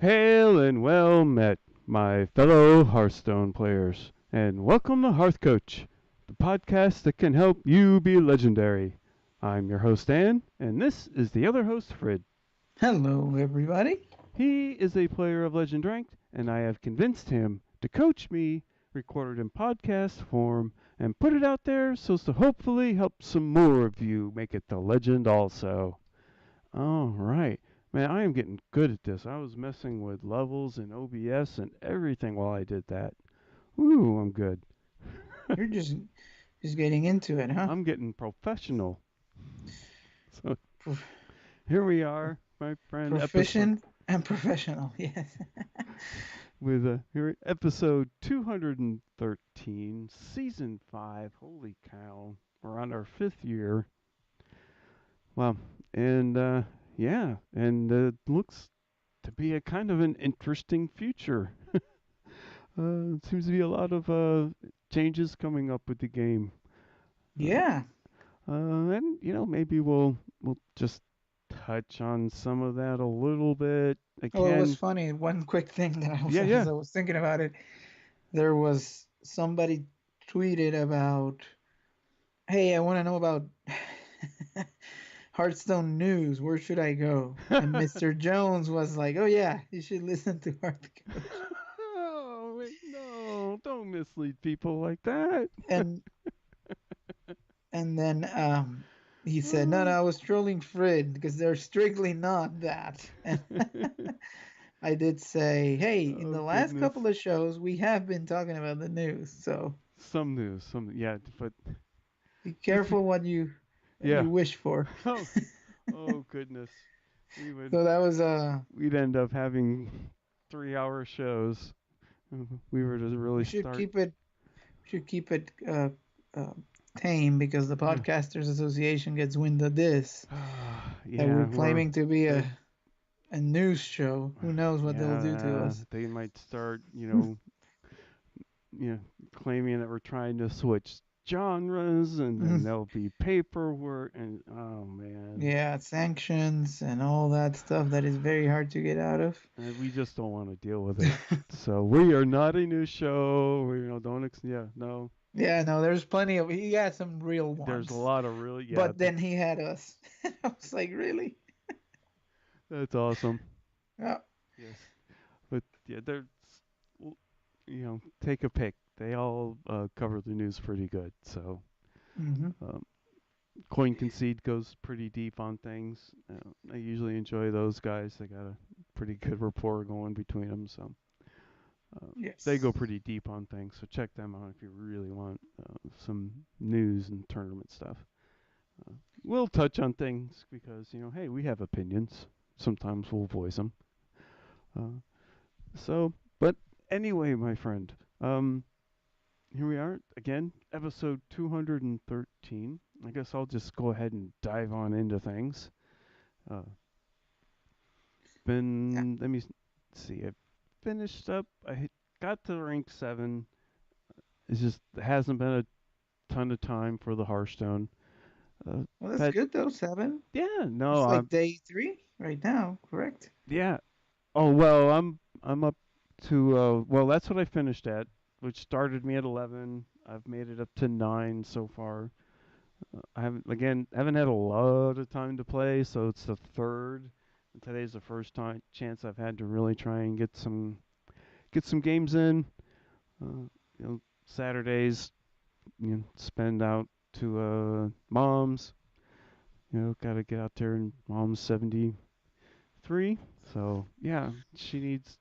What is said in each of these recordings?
Hail and well met, my fellow Hearthstone players, and welcome to Hearthcoach, the podcast that can help you be legendary. I'm your host, Ann, and this is the other host, Fred. Hello, everybody. He is a player of Legend Ranked, and I have convinced him to coach me, record it in podcast form, and put it out there so as to hopefully help some more of you make it to Legend also. All right. Man, I am getting good at this. I was messing with levels and OBS and everything while I did that. Ooh, I'm good. You're just getting into it, huh? I'm getting professional. So Prof- here we are, my friend, episode Proficient and professional. Yes. with here episode 213, season 5. Holy cow. We're on our 5th year. Wow. And yeah, and it looks to be a kind of an interesting future. Seems to be a lot of changes coming up with the game. Uh, Yeah. and maybe we'll just touch on some of that a little bit Oh, it was again. funny. One quick thing that I was Yeah, as yeah. I was thinking about it, there was somebody tweeted about, "Hey, I want to know about Hearthstone news. Where should I go?" And Mr. Jones was like, "Oh yeah, you should listen to Hearthcoach." Oh wait, no! Don't mislead people like that. And And then he said, "No, no, I was trolling Fred because they're strictly not that." And I did say, "Hey, in Oh the last goodness. couple of shows, we have been talking about the news, so Some news, some yeah, but be just be careful what yeah. you wish for." Oh, oh goodness. We would So that was we'd end up having 3-hour shows. We were to really we should start. keep it we should keep it uh, tame because the Yeah. Podcasters Association gets wind of this that we're Yeah, we're claiming to be they're a news show. Who knows what they'll do to yeah, us? they might start, you know, claiming that we're trying to switch genres, and then there'll be paperwork, and oh man, Yeah, sanctions and all that stuff that is very hard to get out of. and we just don't want to deal with it. So we are not a news show. We don't yeah, no. Yeah, no, there's plenty of he had some real There's a ones. lot of really yeah, But then he had us. I was like, really? that's awesome. Yeah. Yes, but yeah, there's take a pick. They all cover the news pretty good. So Hmm. um, Coin Concede goes pretty deep on things. I usually enjoy those guys. They got a pretty good rapport going between them. So they go Yes. pretty deep on things. So check them out if you really want some news and tournament stuff. Uh, we'll touch on things because hey, we have opinions. Sometimes we'll voice them. Uh, but anyway, my friend, here we are again, episode 213. I guess I'll just go ahead and dive on into things. Uh, Yeah. let me see. I finished up. Got to rank 7. It's just it hasn't been a ton of time for the Hearthstone. Well, that's Had good though, 7. yeah, no, It's I'm like day 3 right now, correct? yeah. Oh well, I'm up to well, that's what I finished at, which started me at 11. I've made it up to 9 so far. I haven't had a lot of time to play, so it's the third. And today's the first time chance I've had to really try and get some games in. Saturdays, spend out to mom's. Got to get out there, and mom's 73. So yeah, she needs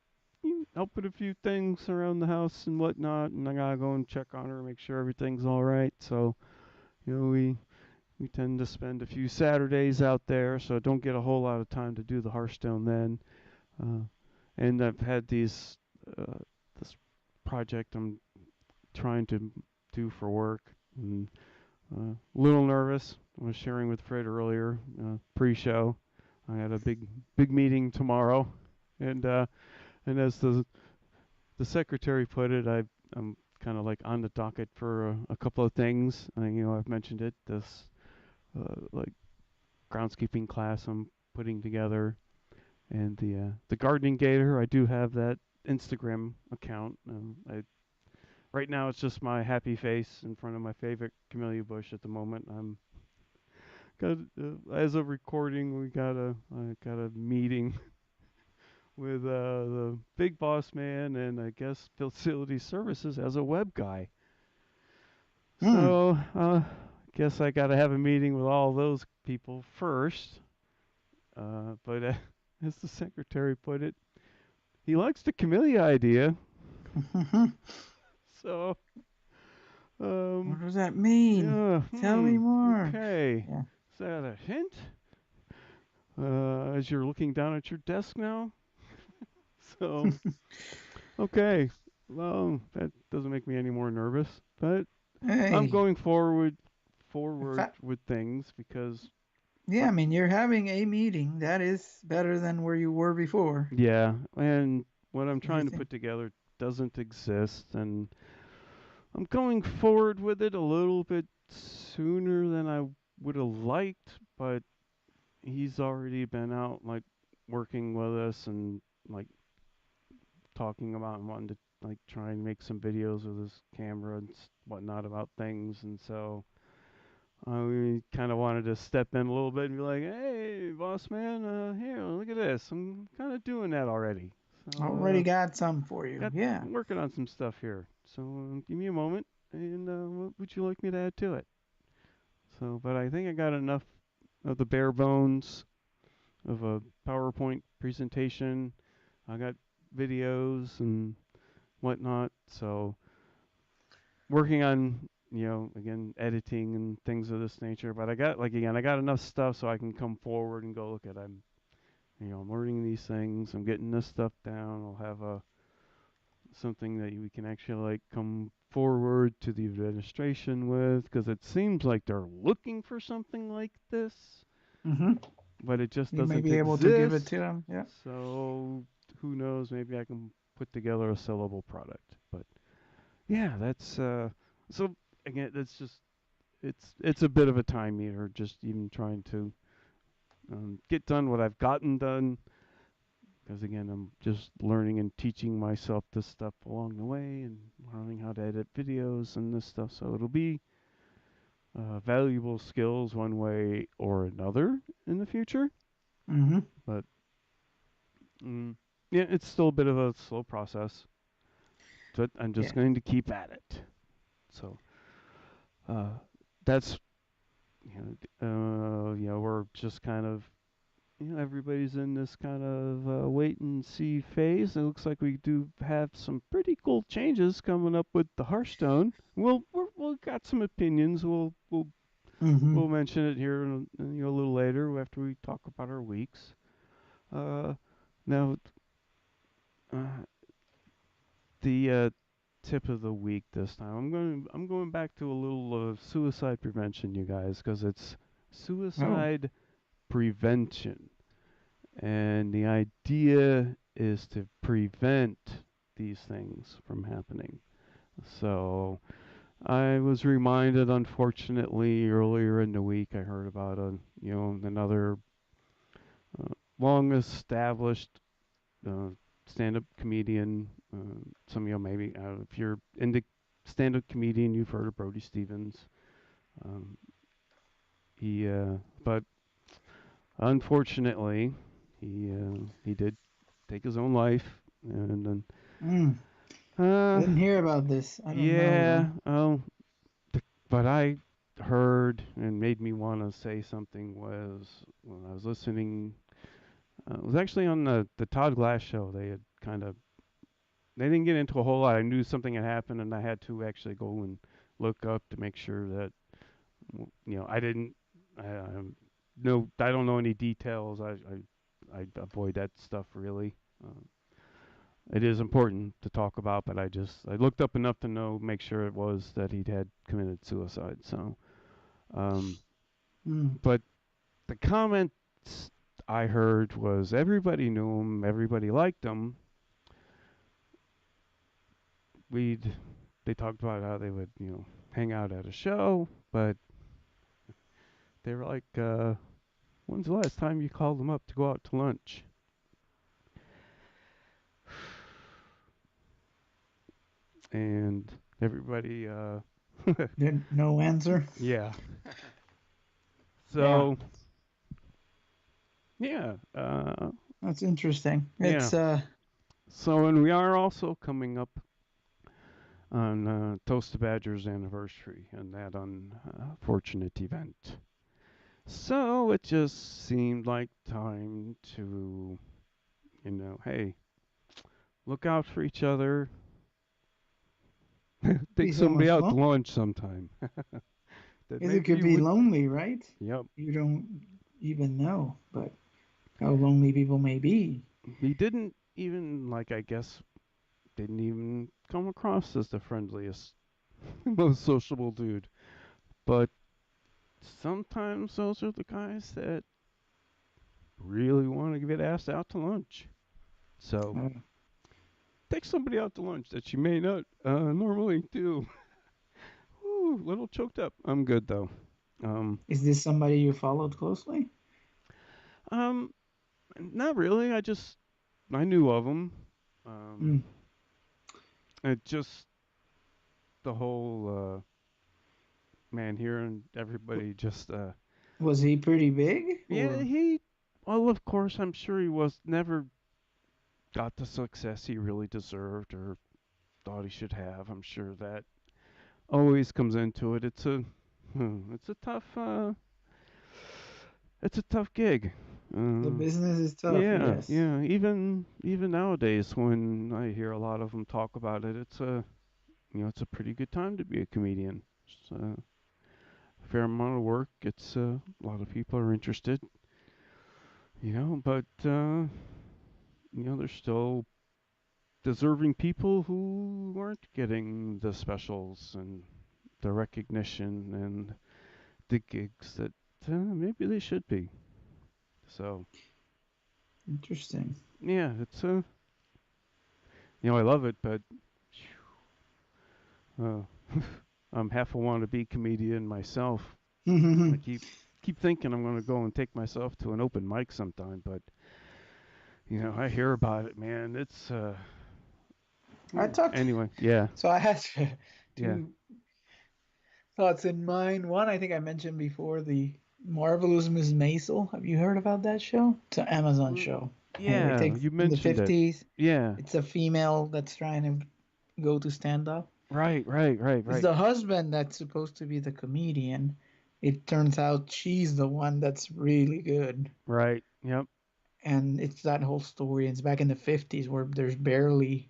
help with a few things around the house and whatnot, and I gotta go and check on her, make sure everything's all right. So we tend to spend a few Saturdays out there, so don't get a whole lot of time to do the Hearthstone then. Uh, and I've had uh, this project I'm trying to do for work, and a little nervous. I was sharing with Fred earlier, pre-show. I had a big meeting tomorrow, and as the secretary put it, I'm kind of like on the docket for a couple of things. I've mentioned it. This like groundskeeping class I'm putting together, And the gardening gator, I do have that Instagram account. Right now it's just my happy face in front of my favorite camellia bush at the moment. I'm got as of recording, we got a I got a meeting with the big boss man and I guess facility services as a web guy. Hmm. So guess I got to have a meeting with all those people first. But as the secretary put it, he likes the camellia idea. So What um, does that mean? yeah, Tell me more. okay. Yeah. Is that a hint? As you're looking down at your desk now. So okay. Well, that doesn't make me any more nervous, but I'm Hey. going In forward fact, with things because yeah, uh, I mean, you're having a meeting. That is better than where you were before. yeah, and what I'm Do you trying to think? put together doesn't exist, and I'm going forward with it a little bit sooner than I would have liked, but he's already been out like working with us and like talking about and wanting to like try and make some videos with his camera and whatnot about things, and so we kind of wanted to step in a little bit and be like, "Hey, boss man, here, look at this. I'm kind of doing that already. So, Already got some for you. got Yeah. working on some stuff here. So, give me a moment, and what would you like me to add to it?" So, but I think I got enough of the bare bones of a PowerPoint presentation. I got videos and whatnot. So, working on again editing and things of this nature. But I got like again I got enough stuff so I can come forward and go look at I'm learning these things. I'm getting this stuff down. I'll have a something that we can actually like come forward to the administration with because it seems like they're looking for something like this, Mm-hmm. but it just You may doesn't be able to give it to exist. them. Yeah. So who knows? Maybe I can put together a sellable product. But yeah, that's so again, that's just it's a bit of a time eater. Just even trying to get done what I've gotten done because again I'm just learning and teaching myself this stuff along the way and learning how to edit videos and this stuff. So it'll be valuable skills one way or another in the future. Mm-hmm. But mm, yeah, it's still a bit of a slow process. But I'm just Yeah. going to keep at it. So uh, that's we're just kind of everybody's in this kind of wait and see phase. It looks like we do have some pretty cool changes coming up with the Hearthstone. We'll got some opinions. Mm-hmm. We'll mention it here a little later after we talk about our weeks. Uh, now uh, the tip of the week this time. I'm going back to a little suicide prevention, you guys, because it's Oh. suicide prevention. And the idea is to prevent these things from happening. So I was reminded, unfortunately, earlier in the week, I heard about another long-established uh, stand-up comedian. Some of you maybe, if you're into stand-up comedian, you've heard of Brody Stevens. Um, but unfortunately, he did take his own life, and then Mm. I uh, didn't hear about this. I don't know yeah, though. but I heard and made me want to say something was when I was listening. It was actually on the Todd Glass show. They didn't get into a whole lot. I knew something had happened, and I had to actually go and look up to make sure that I didn't. No, I don't know any details. I avoid that stuff really. Uh, it is important to talk about, but I looked up enough to know, make sure it was that he'd had committed suicide. So, um, Mm. but the comments I heard was everybody knew him, everybody liked him. We'd they talked about how they would hang out at a show, but they were like, "When's the last time you called them up to go out to lunch?" and everybody, No answer. yeah. Yeah, So yeah, that's interesting. yeah. It's So and we are also coming up on Toast the Badger's anniversary and that unfortunate event. So it just seemed like time to, hey, look out for each other. be Take somebody someone's out to phone. lunch sometime. That It maybe could you be would. lonely, right? Yep. You don't even know, but how lonely people may be. He didn't even like. I guess didn't even come across as the friendliest, most sociable dude. But sometimes those are the guys that really want to get asked out to lunch. So Uh, take somebody out to lunch that you may not normally do. Ooh, little choked up. I'm good though. Um, is this somebody you followed closely? um, not really. I knew of him. Um, Mm. it just the whole man here and everybody just Was he pretty big yeah or he well of course I'm sure he was never got the success he really deserved or thought he should have. I'm sure that always comes into it. It's a tough it's a tough gig. the Uh, business is tough? yeah, Yes. yeah. Even nowadays, when I hear a lot of them talk about it, it's a pretty good time to be a comedian. It's a fair amount of work. It's a lot of people are interested, but there's still deserving people who aren't getting the specials and the recognition and the gigs that maybe they should be. So Interesting. yeah, it's I love it, but uh, I'm half a wannabe comedian myself. I keep thinking I'm going to go and take myself to an open mic sometime, but I hear about it, man. It's I talked. anyway, yeah, So I had yeah. two thoughts in mind. One, I think I mentioned before, the Marvelous Miss Maisel. Have you heard about that show? It's an Amazon Well, show. And it yeah, takes you in the mentioned it. 50s. Yeah. It's a female that's trying to go to stand up. Right, right, right, It's right. the husband that's supposed to be the comedian. It turns out she's the one that's really good. Right. Yep. And it's that whole story. It's back in the 50s where there's barely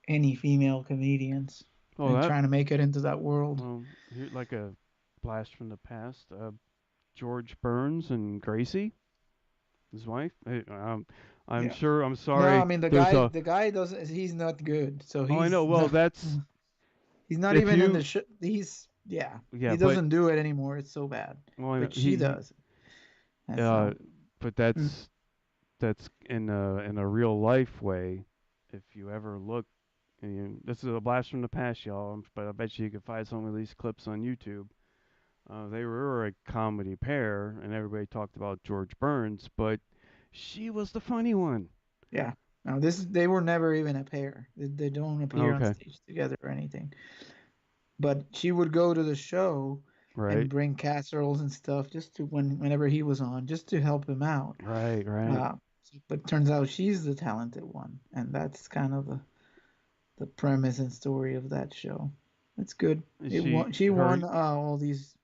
any female comedians Oh, and that trying to make it into that world. well, here like a blast from the past. George Burns and Gracie, his wife. I'm Yeah. sure. I'm No, I sorry. mean There's a. the guy doesn't he's not good. So Oh, I know. he's Well, not that's he's not if even in the you. show. He's yeah. Yeah, He but doesn't do it anymore. It's so bad. well, I know, But she does. he And so but mm, that's in a real life way. If you ever look, this is a blast from the past, y'all. But I bet you can find some of these clips on YouTube. They were a comedy pair, and everybody talked about George Burns, but she was the funny one. yeah. Now this they were never even a pair. They don't appear on Okay, stage together or anything. But she would go to the show and right, bring casseroles and stuff just to whenever he was on, just to help him out. right, right. Uh, but turns out she's the talented one, and that's kind of the premise and story of that show. It's good. Is It she won. She her? won all these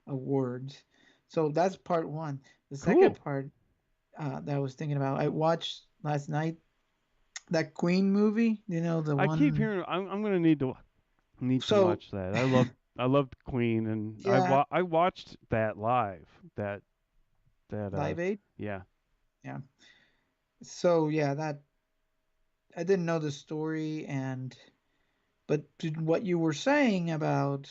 awards. So that's part one. The second Cool. part that I was thinking about, I watched last night that Queen movie. You know the I keep one. hearing. I'm gonna need to So watch that. I loved Queen, and yeah, I watched that live. That Live Aid. yeah. Yeah. So yeah, that I didn't know the story, and but what you were saying about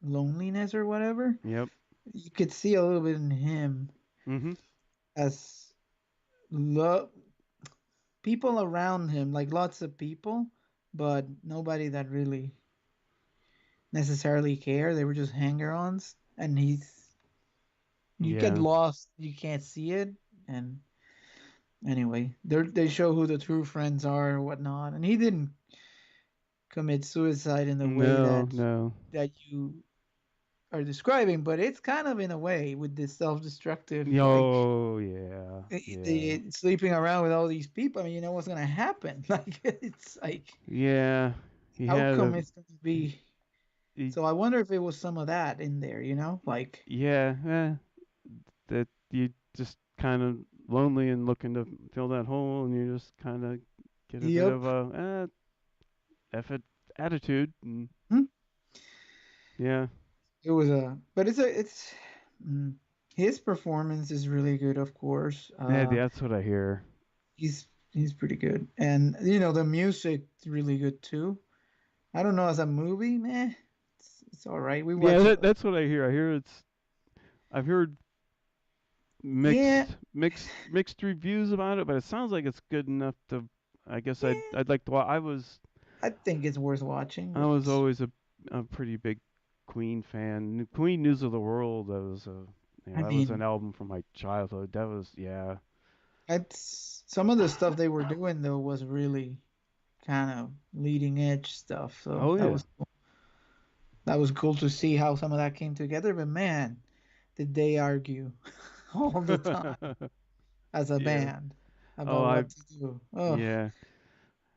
loneliness or whatever, Yep. you could see a little bit in him Mhm. as lo- people around him, like lots of people, but nobody that really necessarily care. They were just hanger-ons, and you get Yeah. lost, you can't see it, and anyway, they show who the true friends are and whatnot, and he didn't. commit suicide in the way No, no. that you are describing, but it's kind of in a way with this self-destructive like Oh, yeah, yeah, sleeping around with all these people. I mean, you know what's gonna happen. Like it's like yeah. He had outcome a, is gonna be. he, So I wonder if it was some of that in there. You know, like yeah, that you just kind of lonely and looking to fill that hole, and you just kind of get a bit yep. of a effort attitude, and Hmm. yeah, It was but it's mm, his performance is really good, of course. yeah, that's what I hear. He's pretty good, and you know the music is really good too. I don't know as a movie, meh, it's all right. We Yeah, watch that's what I hear. I hear it's. I've heard yeah, mixed reviews about it, but it sounds like it's good enough to. I guess yeah. I'd like to. I think it's worth watching, I was but always a pretty big Queen fan. Queen News of the World. I that was an mean, album from my childhood. That was yeah. it's some of the stuff they were doing though was really kind of leading edge stuff. So Oh yeah. that was cool to see how some of that came together. But man, did they argue all the time as a Yeah. band Oh, about I what to do. Oh, yeah.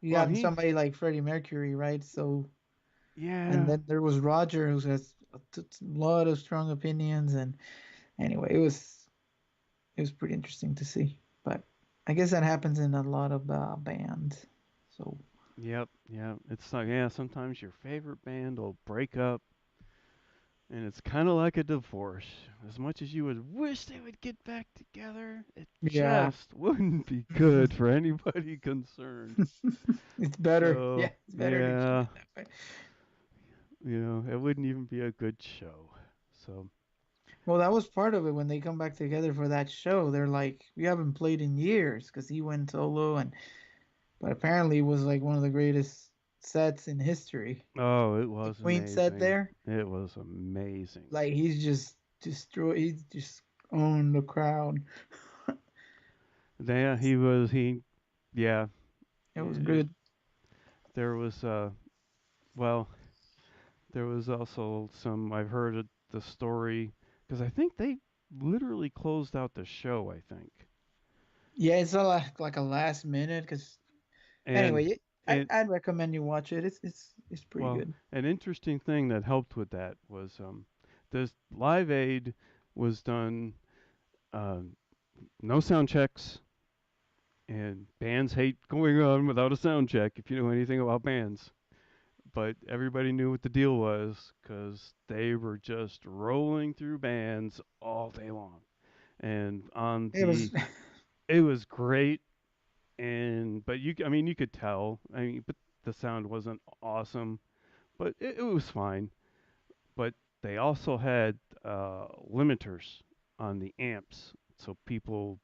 you Well, got he somebody like Freddie Mercury, right? So, and yeah. then there was Roger, who has a lot of strong opinions. And anyway, it was pretty interesting to see. But I guess that happens in a lot of bands. So Yep, yep. It's like yeah, sometimes your favorite band will break up and it's kind of like a divorce. As much as you would wish they would get back together, it yeah, just wouldn't be good for anybody concerned. it's better. Yeah, So, it's better to keep yeah, it that way. it wouldn't even be a good show. So, Well, that was part of it when they come back together for that show. They're like, we haven't played in years because he went solo, and but apparently it was like one of the greatest sets in history. oh, it The was Queen set amazing. there, It was amazing. like he's just destroyed. He's just owned the crowd. Yeah, yeah, It was it, good. there was, well, there was also I've heard the story, because I think they literally closed out the show, I think. Yeah, it's a like a last minute because And, anyway, and, I'd recommend you watch it. It's pretty well, good. an interesting thing that helped with that was this Live Aid was done, uh, no sound checks, and bands hate going on without a sound check if you know anything about bands. But everybody knew what the deal was because they were just rolling through bands all day long. And It was it was great. And but I mean, you could tell. I mean, but the sound wasn't awesome, but it was fine. But they also had limiters on the amps, so people,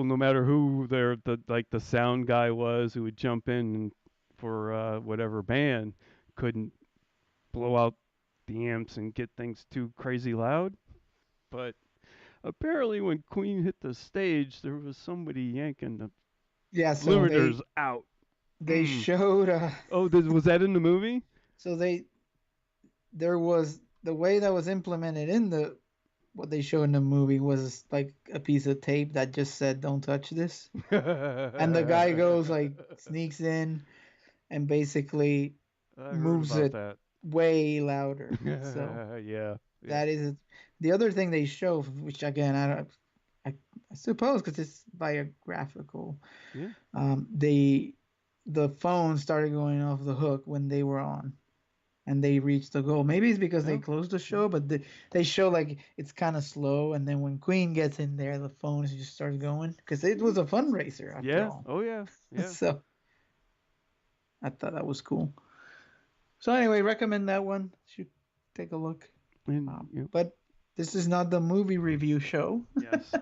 no matter who the sound guy was who would jump in for whatever band, couldn't blow out the amps and get things too crazy loud. But apparently, when Queen hit the stage, there was somebody yanking the yeah. So limiters out. they Mm. showed Oh, was that in the movie? so there was the way that was implemented in the what they show in the movie was like a piece of tape that just said "Don't touch this," and the guy goes like sneaks in and basically I heard moves about it that. way louder. So Yeah, yeah, that is it. The other thing they show, which again I don't, I suppose because it's biographical, yeah. they the phone started going off the hook when they were on and they reached the goal. Maybe it's because they Oh, closed the mm, show, but they show like it's kind of slow, and then when Queen gets in there, the phone just starts going because it was mm. a fundraiser after Yeah. all. Oh, yeah. Yeah. So I thought that was cool. So anyway, recommend that one. Should take a look. And But this is not the movie review show. yes,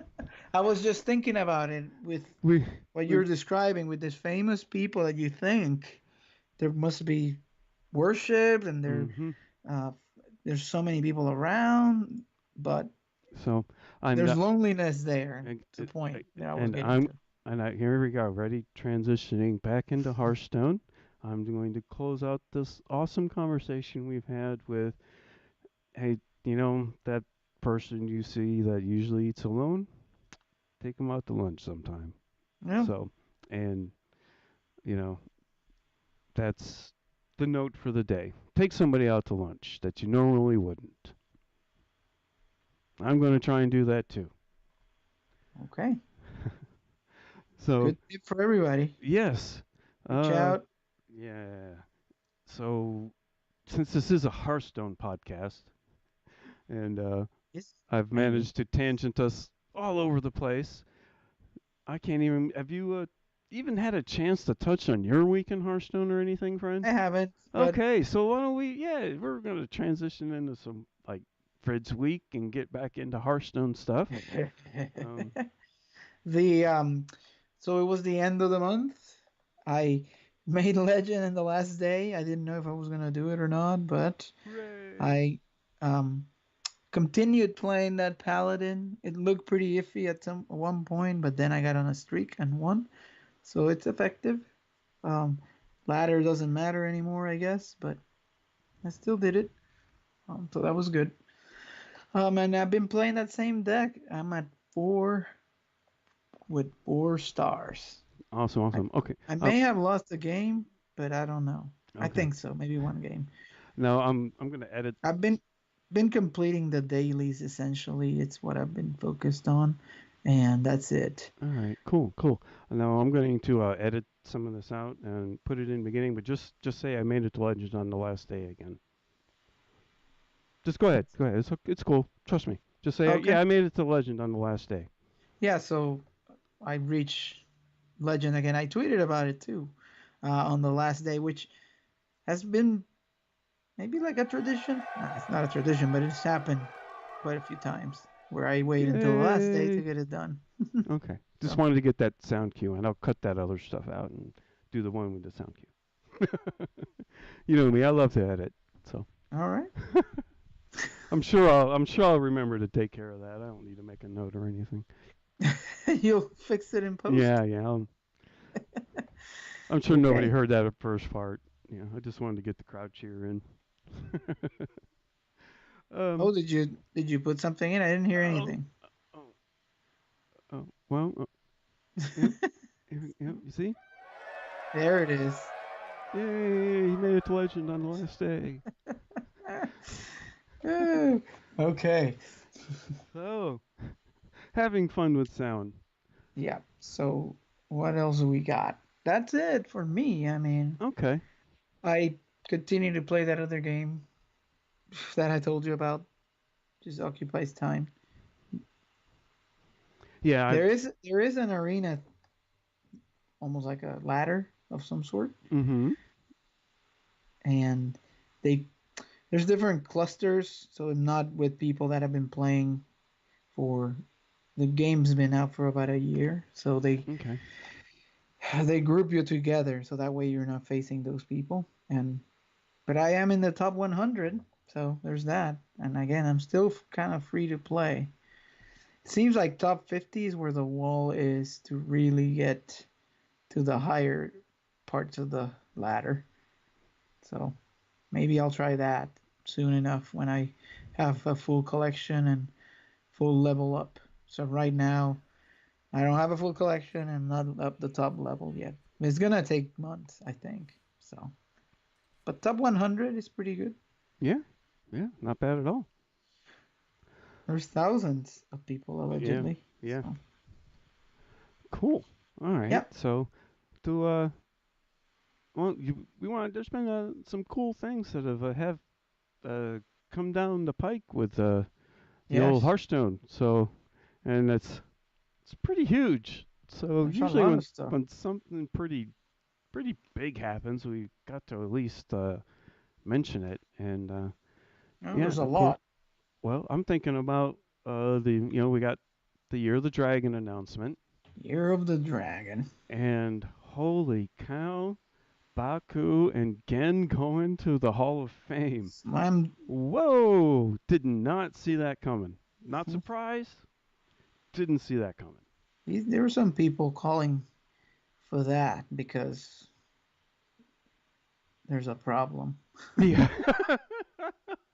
I was just thinking about it with we what we you're describing with these famous people that you think there must be worship and mm-hmm. uh, there's so many people around, but So I'm there's not, loneliness there. and, It's a point that I was and getting I'm to. and I here we go, ready transitioning back into Hearthstone. I'm going to close out this awesome conversation we've had with, hey, that person you see that usually eats alone, take them out to lunch sometime. Yeah. So, and, you know, that's the note for the day. Take somebody out to lunch that you normally wouldn't. I'm going to try and do that too. Okay. So, Good tip for everybody. yes. Reach Uh, out. yeah. So, since this is a Hearthstone podcast, and Yes. I've Maybe. managed to tangent us all over the place, I can't even. Have you even had a chance to touch on your week in Hearthstone or anything, friend? I haven't, but Okay, so why don't we? Yeah, we're gonna transition into some like Fred's week and get back into Hearthstone stuff. Um, the so it was the end of the month. I made Legend in the last day. I didn't know if I was gonna do it or not, but hooray! I um continued playing that Paladin. It looked pretty iffy at some one point, but then I got on a streak and won. So it's effective. Um Ladder doesn't matter anymore, I guess, but I still did it. So that was good. And I've been playing that same deck. I'm at 4 with 4 stars. Awesome, I awesome. Okay, I may have lost a game, but I don't know. I okay. think so. Maybe one game. Now I'm gonna edit. I've been completing the dailies essentially. It's what I've been focused on, and that's it. All right, cool, cool. Now I'm going to edit some of this out and put it in the beginning, but just say I made it to Legends on the last day again. Just go ahead, go ahead. It's cool. Trust me. Just say Okay. yeah, I made it to Legend on the last day. Yeah. So I reached Legend again. I tweeted about it too on the last day, which has been maybe like a tradition. Nah, it's not a tradition, but it's happened quite a few times where I wait until the last day to Yay! get it done. Okay, just So, wanted to get that sound cue, and I'll cut that other stuff out and do the one with the sound cue. You know me, I love to edit, so all right. I'm sure I'll remember to take care of that. I don't need to make a note or anything. You'll fix it in post. Yeah, yeah. I'm sure nobody Okay. heard that at first part. I just wanted to get the crowd cheer in. um. Oh, did you put something in? I didn't hear Oh. anything. Oh. Oh. Well. Yep. Yep. You see? There it is. Yay! He made it to legend on the last day. Okay. So, having fun with sound. Yeah. So what else we got? That's it for me. I mean, Okay. I continue to play that other game that I told you about. Just occupies time. Yeah. There is an arena, almost like a ladder of some sort, Mm-hmm. and they there's different clusters. So not with people that have been playing for the game's been out for about a year, so they Okay. they group you together so that way you're not facing those people. And but I am in the top 100, so there's that. And again, I'm still kind of free to play. It seems like top 50 is where the wall is to really get to the higher parts of the ladder. So maybe I'll try that soon enough when I have a full collection and full level up. So right now, I don't have a full collection. I'm not up the top level yet. It's gonna take months, I think. So, but top 100 is pretty good. Yeah. Yeah. Not bad at all. There's thousands of people Yeah. allegedly. Yeah. So, Cool. All right. yeah. So, to well, we want. There's been some cool things that have uh come down the pike with the old Yes. Hearthstone. So, and it's pretty huge. So There's a usually lot when of stuff. when something pretty big happens, we got to at least mention it. And Oh, yeah, there's a of course. lot. Well, I'm thinking about we got the Year of the Dragon announcement, Year of the Dragon. and holy cow, Baku and Gen going to the Hall of Fame. Slam. Whoa! Did not see that coming. Not surprised. Didn't see that coming. There were some people calling for that because there's a problem. Yeah.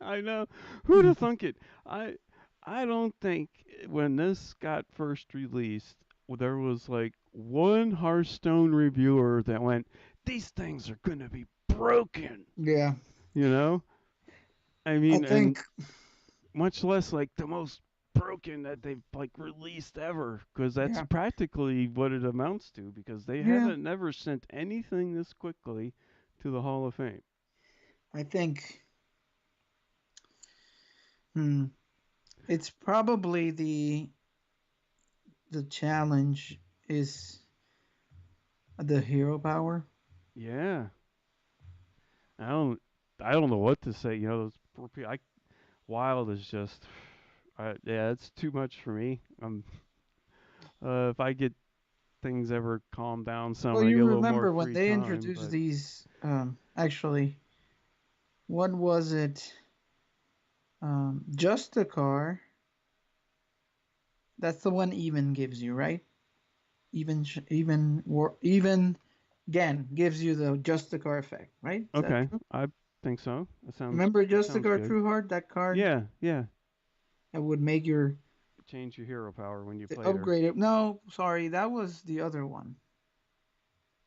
I know. Who'd have thunk it? I I don't think when this got first released, there was like one Hearthstone reviewer that went, "These things are gonna be broken," Yeah, you know. I I mean, and think. much less like the most broken that they've like released ever, because that's Yeah, practically what it amounts to. Because they yeah, haven't never sent anything this quickly to the Hall of Fame. I think. Hmm, it's probably the challenge is the hero power. Yeah, I don't I don't know what to say. You know, those poor people. Wild is just, yeah, it's too much for me. If I get things ever calm down some, Well, I you get a little more remember when free they time. introduced But these? Actually, what was it? Just a car. That's the one even gives you, right? Even again gives you the just the car effect, right? Is that okay, true? I think so. Remember That just the sounds car good. True Heart, that card Yeah, yeah. that would make your Change your hero power when you the played her. upgrade it. No, sorry, that was the other one.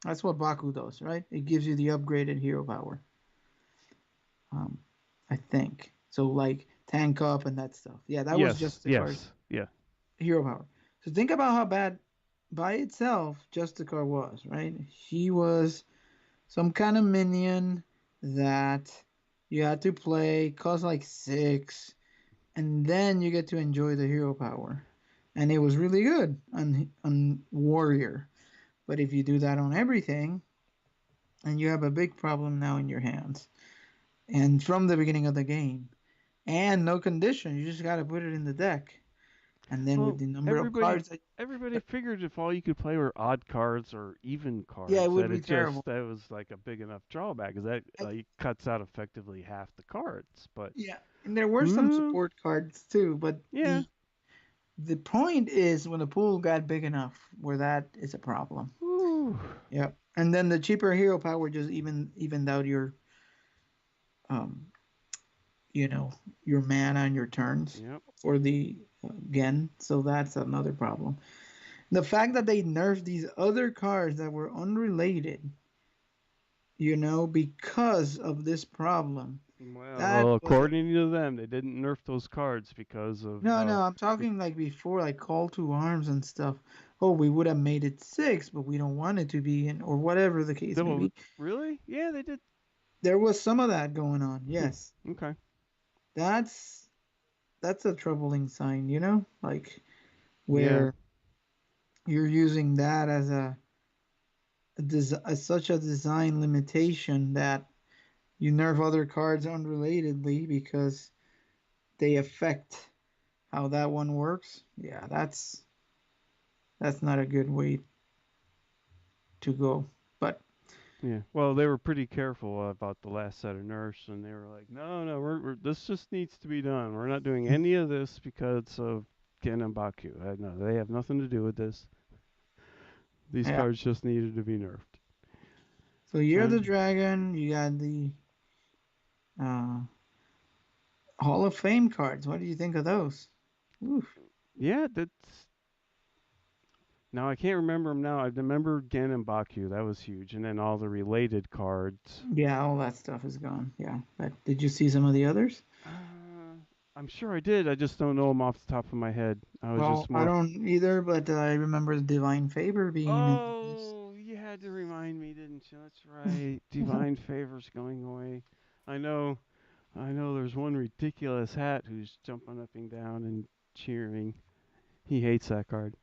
That's what Baku does, right? It gives you the upgraded hero power. Um, I think so, like tank up and that stuff. Yeah, that was Yes, just the car's yes, yeah. hero power. So think about how bad by itself Justicar was, right? He was some kind of minion that you had to play, cost like six, and then you get to enjoy the hero power. And it was really good on Warrior. But if you do that on everything, and you have a big problem now in your hands, and from the beginning of the game, and no condition, you just got to put it in the deck. And then with Well, the number of everybody cards that, everybody figured if all you could play were odd cards or even yeah, it cards, would that be it terrible. just that was like a big enough drawback, because that I, cuts out effectively half the cards. But yeah, and there were some mm, support cards too, but yeah, the point is when the pool got big enough where that is a problem. whew, Yep. And then the cheaper hero power just evened out your um you know your mana and your turns yep. for the Gen. So that's another problem. The fact that they nerfed these other cards that were unrelated, because of this problem. That Well, was a according to them, they didn't nerf those cards because of no, no. I'm talking like before, like Call to Arms and stuff. Oh, we would have made it six, but we don't want it to be, or whatever the case may be. really, yeah, they did. There was some of that going on. Hmm, Yes, okay, that's that's a troubling sign, like yeah. where you're using that as as such a design limitation that you nerf other cards unrelatedly because they affect how that one works. Yeah, that's not a good way to go. But Yeah. Well, they were pretty careful about the last set of nurse, and they were like, "No, no, this just needs to be done. We're not doing any of this because of Gen and Baku. No, they have nothing to do with this. These yeah, cards just needed to be nerfed." so Year of And the Dragon, you got the uh, Hall of Fame cards. What do you think of those? Oof. yeah, that's now I can't remember them now. I remember Gen and Baku. That was huge, and then all the related cards. Yeah, all that stuff is gone. Yeah, but did you see some of the others? Uh, I'm sure I did. I just don't know them off the top of my head. I was Well, just I more. don't either, but I remember the Divine Favor being in this. Oh, you had to remind me, didn't you? That's right. Divine favors going away. I know. I know. There's one ridiculous hat who's jumping up and down and cheering. He hates that card.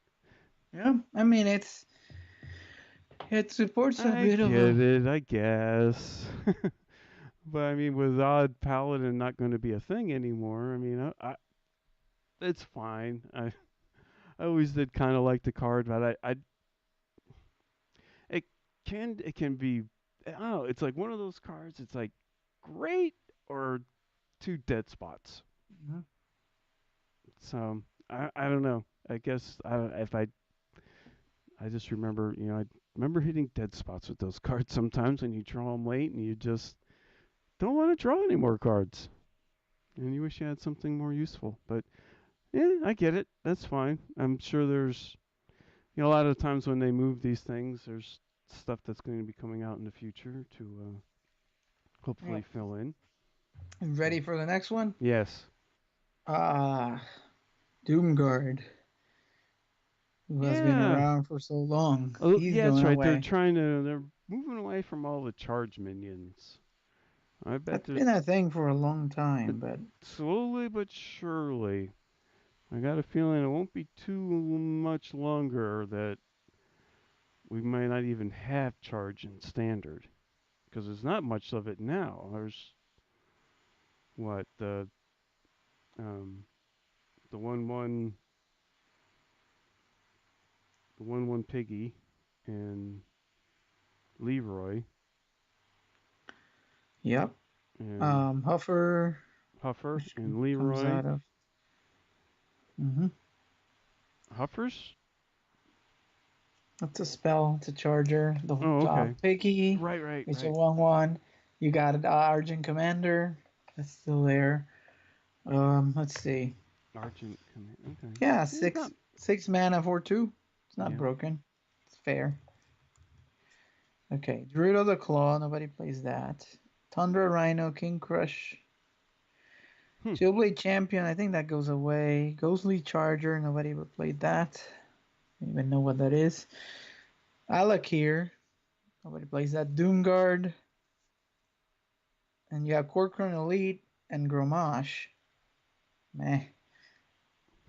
Yeah, I mean it supports a I bit of get a it. I guess. But I mean, with Odd Paladin not going to be a thing anymore, I mean, it's fine. I always did kind of like the card, but it it can be, I don't know. It's like one of those cards. It's like great or two dead spots. Mhm. So I don't know. I guess if I just remember, remember hitting dead spots with those cards sometimes when you draw them late and you just don't want to draw any more cards. And you wish you had something more useful. But yeah, I get it. That's fine. I'm sure there's, a lot of times when they move these things, there's stuff that's going to be coming out in the future to hopefully Yep. fill in. Ready So, for the next one? yes. Ah, Doomguard, who has been Yeah. around for so long. Oh, He's yeah, that's going right. away. They're moving away from all the charge minions. I bet That's there's been a thing for a long time, it, but slowly but surely. I got a feeling it won't be too much longer that we might not even have charge in standard because there's not much of it now. There's what um the one piggy and Leroy yep. and Huffer, Huffer which and comes Leroy. out of. Hmm. Huffer's? That's a spell. It's a charger. The Oh, okay. Piggy, Right, right, it's a right. 1/1. You got an Argent Commander. That's still there. Let's see. Argent command. Okay. Yeah, Yeah, it's not. six mana for 2. It's not Yeah. broken. It's fair. Okay, Druid of the Claw. Nobody plays that. Tundra Rhino, King Crush, Hmm. Shieldblade Champion. I think that goes away. Ghostly Charger. Nobody ever played that. I don't even know what that is. Alakir. Nobody plays that. Doomguard. And you have Corcoran Elite and Gromash. Meh.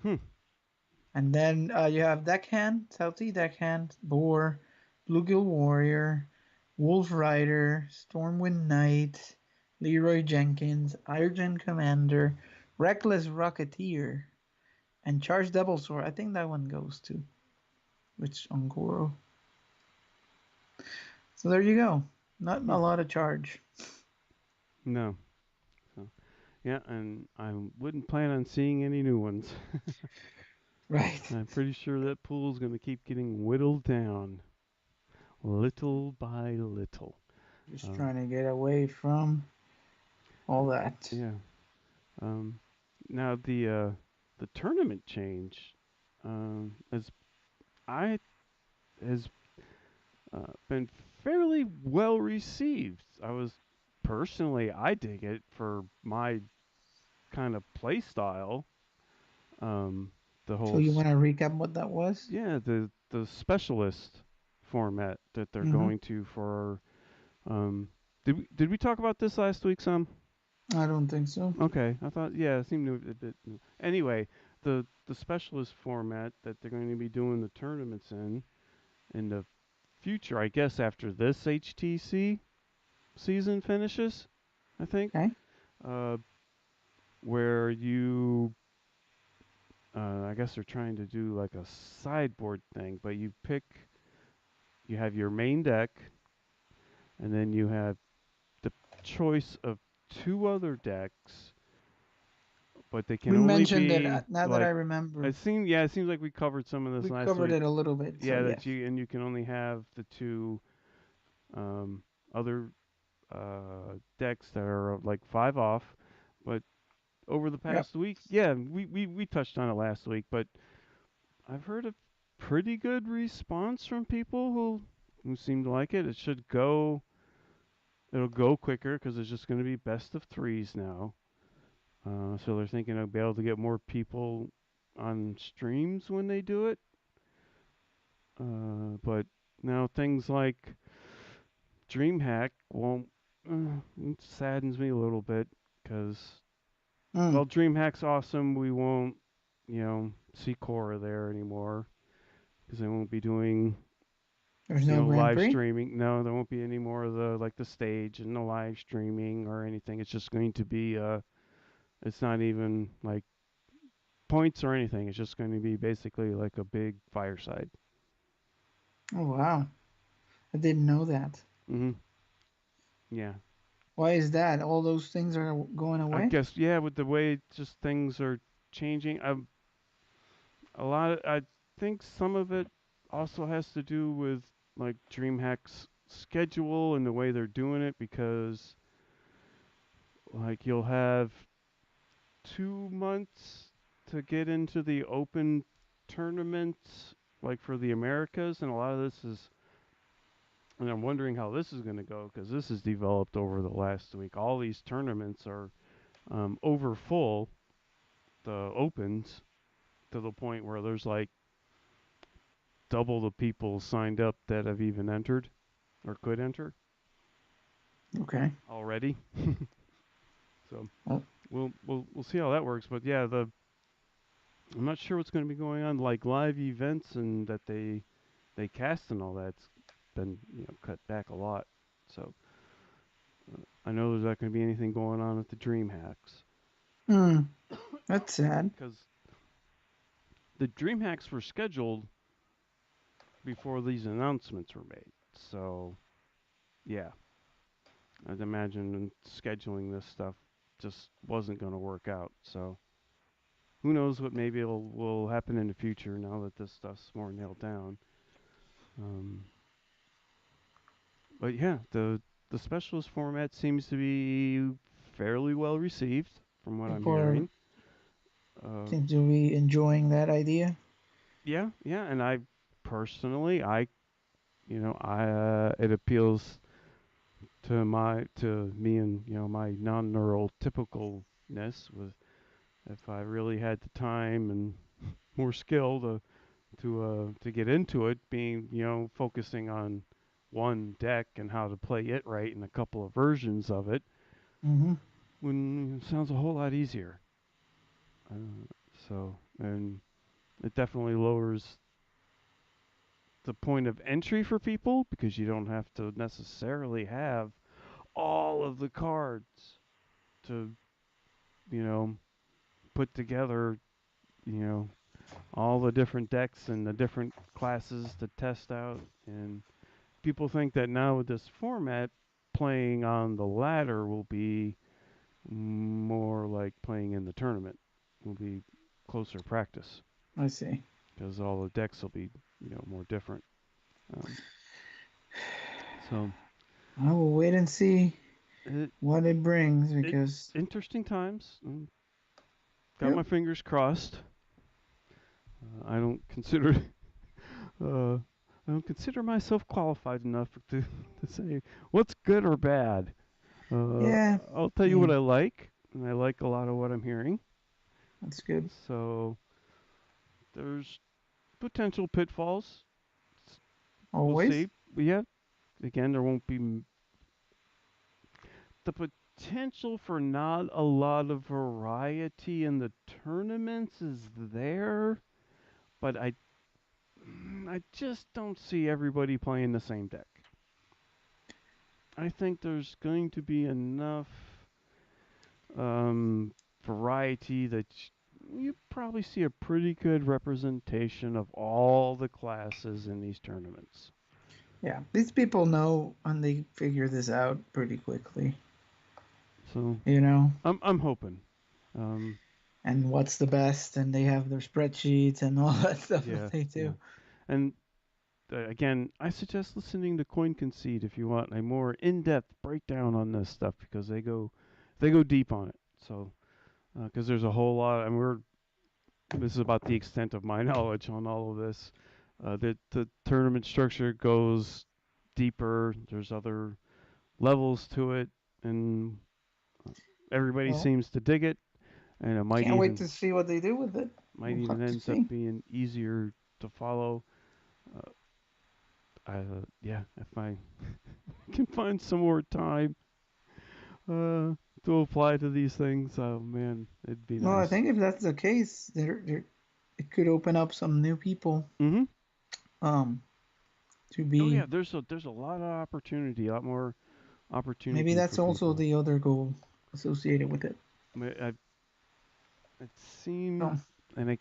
Hmm. And then you have Deckhand, Celtic Deckhand, Boar, Bluegill Warrior, Wolf Rider, Stormwind Knight, Leroy Jenkins, Iron Commander, Reckless Rocketeer, and Charge Double Sword. I think that one goes to which Ongoro. So there you go. Not Hmm. a lot of charge. No. So yeah, and I wouldn't plan on seeing any new ones. Right. I'm pretty sure that pool's going to keep getting whittled down little by little. Just Um, trying to get away from all that. yeah. Um, now the tournament change as I has been fairly well received. I dig it for my kind of play style. Um, the So whole you want to recap what that was? yeah, the specialist format that they're Mm-hmm. going to for did we talk about this last week some? I don't think so. Okay, I thought yeah, it seemed a bit new. Anyway, the specialist format that they're going to be doing the tournaments in the future, I guess after this HTC season finishes, I think, Okay. uh, where I guess they're trying to do like a sideboard thing, but you have your main deck, and then you have the choice of two other decks, but they can We only mentioned it be now that I like remember. it seems like we covered some of this We last covered week. it a little bit, so Yeah, yes. you can only have the two other decks that are like 5 off, but over the Yep. past week, yeah, we touched on it last week, but I've heard a pretty good response from people who seem to like it. It'll go quicker because it's just going to be best of threes now. So they're thinking they'll be able to get more people on streams when they do it. But now things like DreamHack won't. It saddens me a little bit because Mm. well, DreamHack's awesome. We won't, see Cora there anymore because they won't be doing, There's no Grand live Prix. streaming. No, there won't be any more of the stage and the live streaming or anything. It's just going to be it's not even like points or anything. It's just going to be basically like a big fireside. Oh wow, I didn't know that. Hmm. Yeah, Why is that? All those things are going I away. guess yeah. With the way just things are changing, a lot. I think some of it also has to do with like DreamHack's schedule and the way they're doing it because like you'll have 2 months to get into the open tournaments, like for the Americas, and a lot of this is. And I'm wondering how this is going to go because this has developed over the last week. All these tournaments are over full, the opens, to the point where there's like double the people signed up that have even entered or could enter Okay. already. So Well, we'll see how that works. But yeah, the I'm not sure what's going to be going on, like live events and that they cast and all that's been cut back a lot. So I know there's not going to be anything going on at the Dream Hacks hmm, that's sad. because the Dream Hacks were scheduled before these announcements were made. So yeah, I'd imagine scheduling this stuff just wasn't going to work out. So who knows what maybe will happen in the future now that this stuff's more nailed down. Um, but yeah, the specialist format seems to be fairly well received from what I'm People hearing. Uh, seem to be enjoying that idea. yeah, and I personally, it appeals to me and my non-neurotypicalness with if I really had the time and more skill to get into it, being focusing on one deck and how to play it right and a couple of versions of it, Hmm. when it sounds a whole lot easier. And it definitely lowers the point of entry for people because you don't have to necessarily have all of the cards to you know put together you know all the different decks and the different classes to test out. And people think that now with this format, playing on the ladder will be more like playing in the tournament. Will be closer practice I see. because all the decks will be more different. Um, so I will wait and see it, what it brings it because, interesting times. Got yep, my fingers crossed. I don't consider uh, I don't consider myself qualified enough to say what's good or bad. Uh, yeah, I'll tell I you what mean, I like, and I like a lot of what I'm hearing. that's good. So there's potential pitfalls. We'll Always. see. But yeah, again, there won't be the potential for not a lot of variety in the tournaments is there, but I just don't see everybody playing the same deck. I think there's going to be enough um, variety that you probably see a pretty good representation of all the classes in these tournaments. Yeah, these people know and they figure this out pretty quickly, So you know, I'm hoping. Um, and what's the best, and they have their spreadsheets and all that stuff that yeah, they do. yeah. And again, I suggest listening to Coin Concede if you want a more in-depth breakdown on this stuff because they go deep on it. So because there's a whole lot, and this is about the extent of my knowledge on all of this. The tournament structure goes deeper. There's other levels to it, and everybody Well, seems to dig it. And it might can't wait even to see what they do with it. might We'll even have to ends up see. being easier to follow. Uh, yeah, if I can find some more time uh, to apply to these things, oh man, it'd be Well, I nice. think if that's the case, it could open up some new people Mm-hmm. um to Oh be. yeah, there's a lot of opportunity, a lot more Maybe opportunity for that's also people. the other goal associated with it. I, it So, seemed, and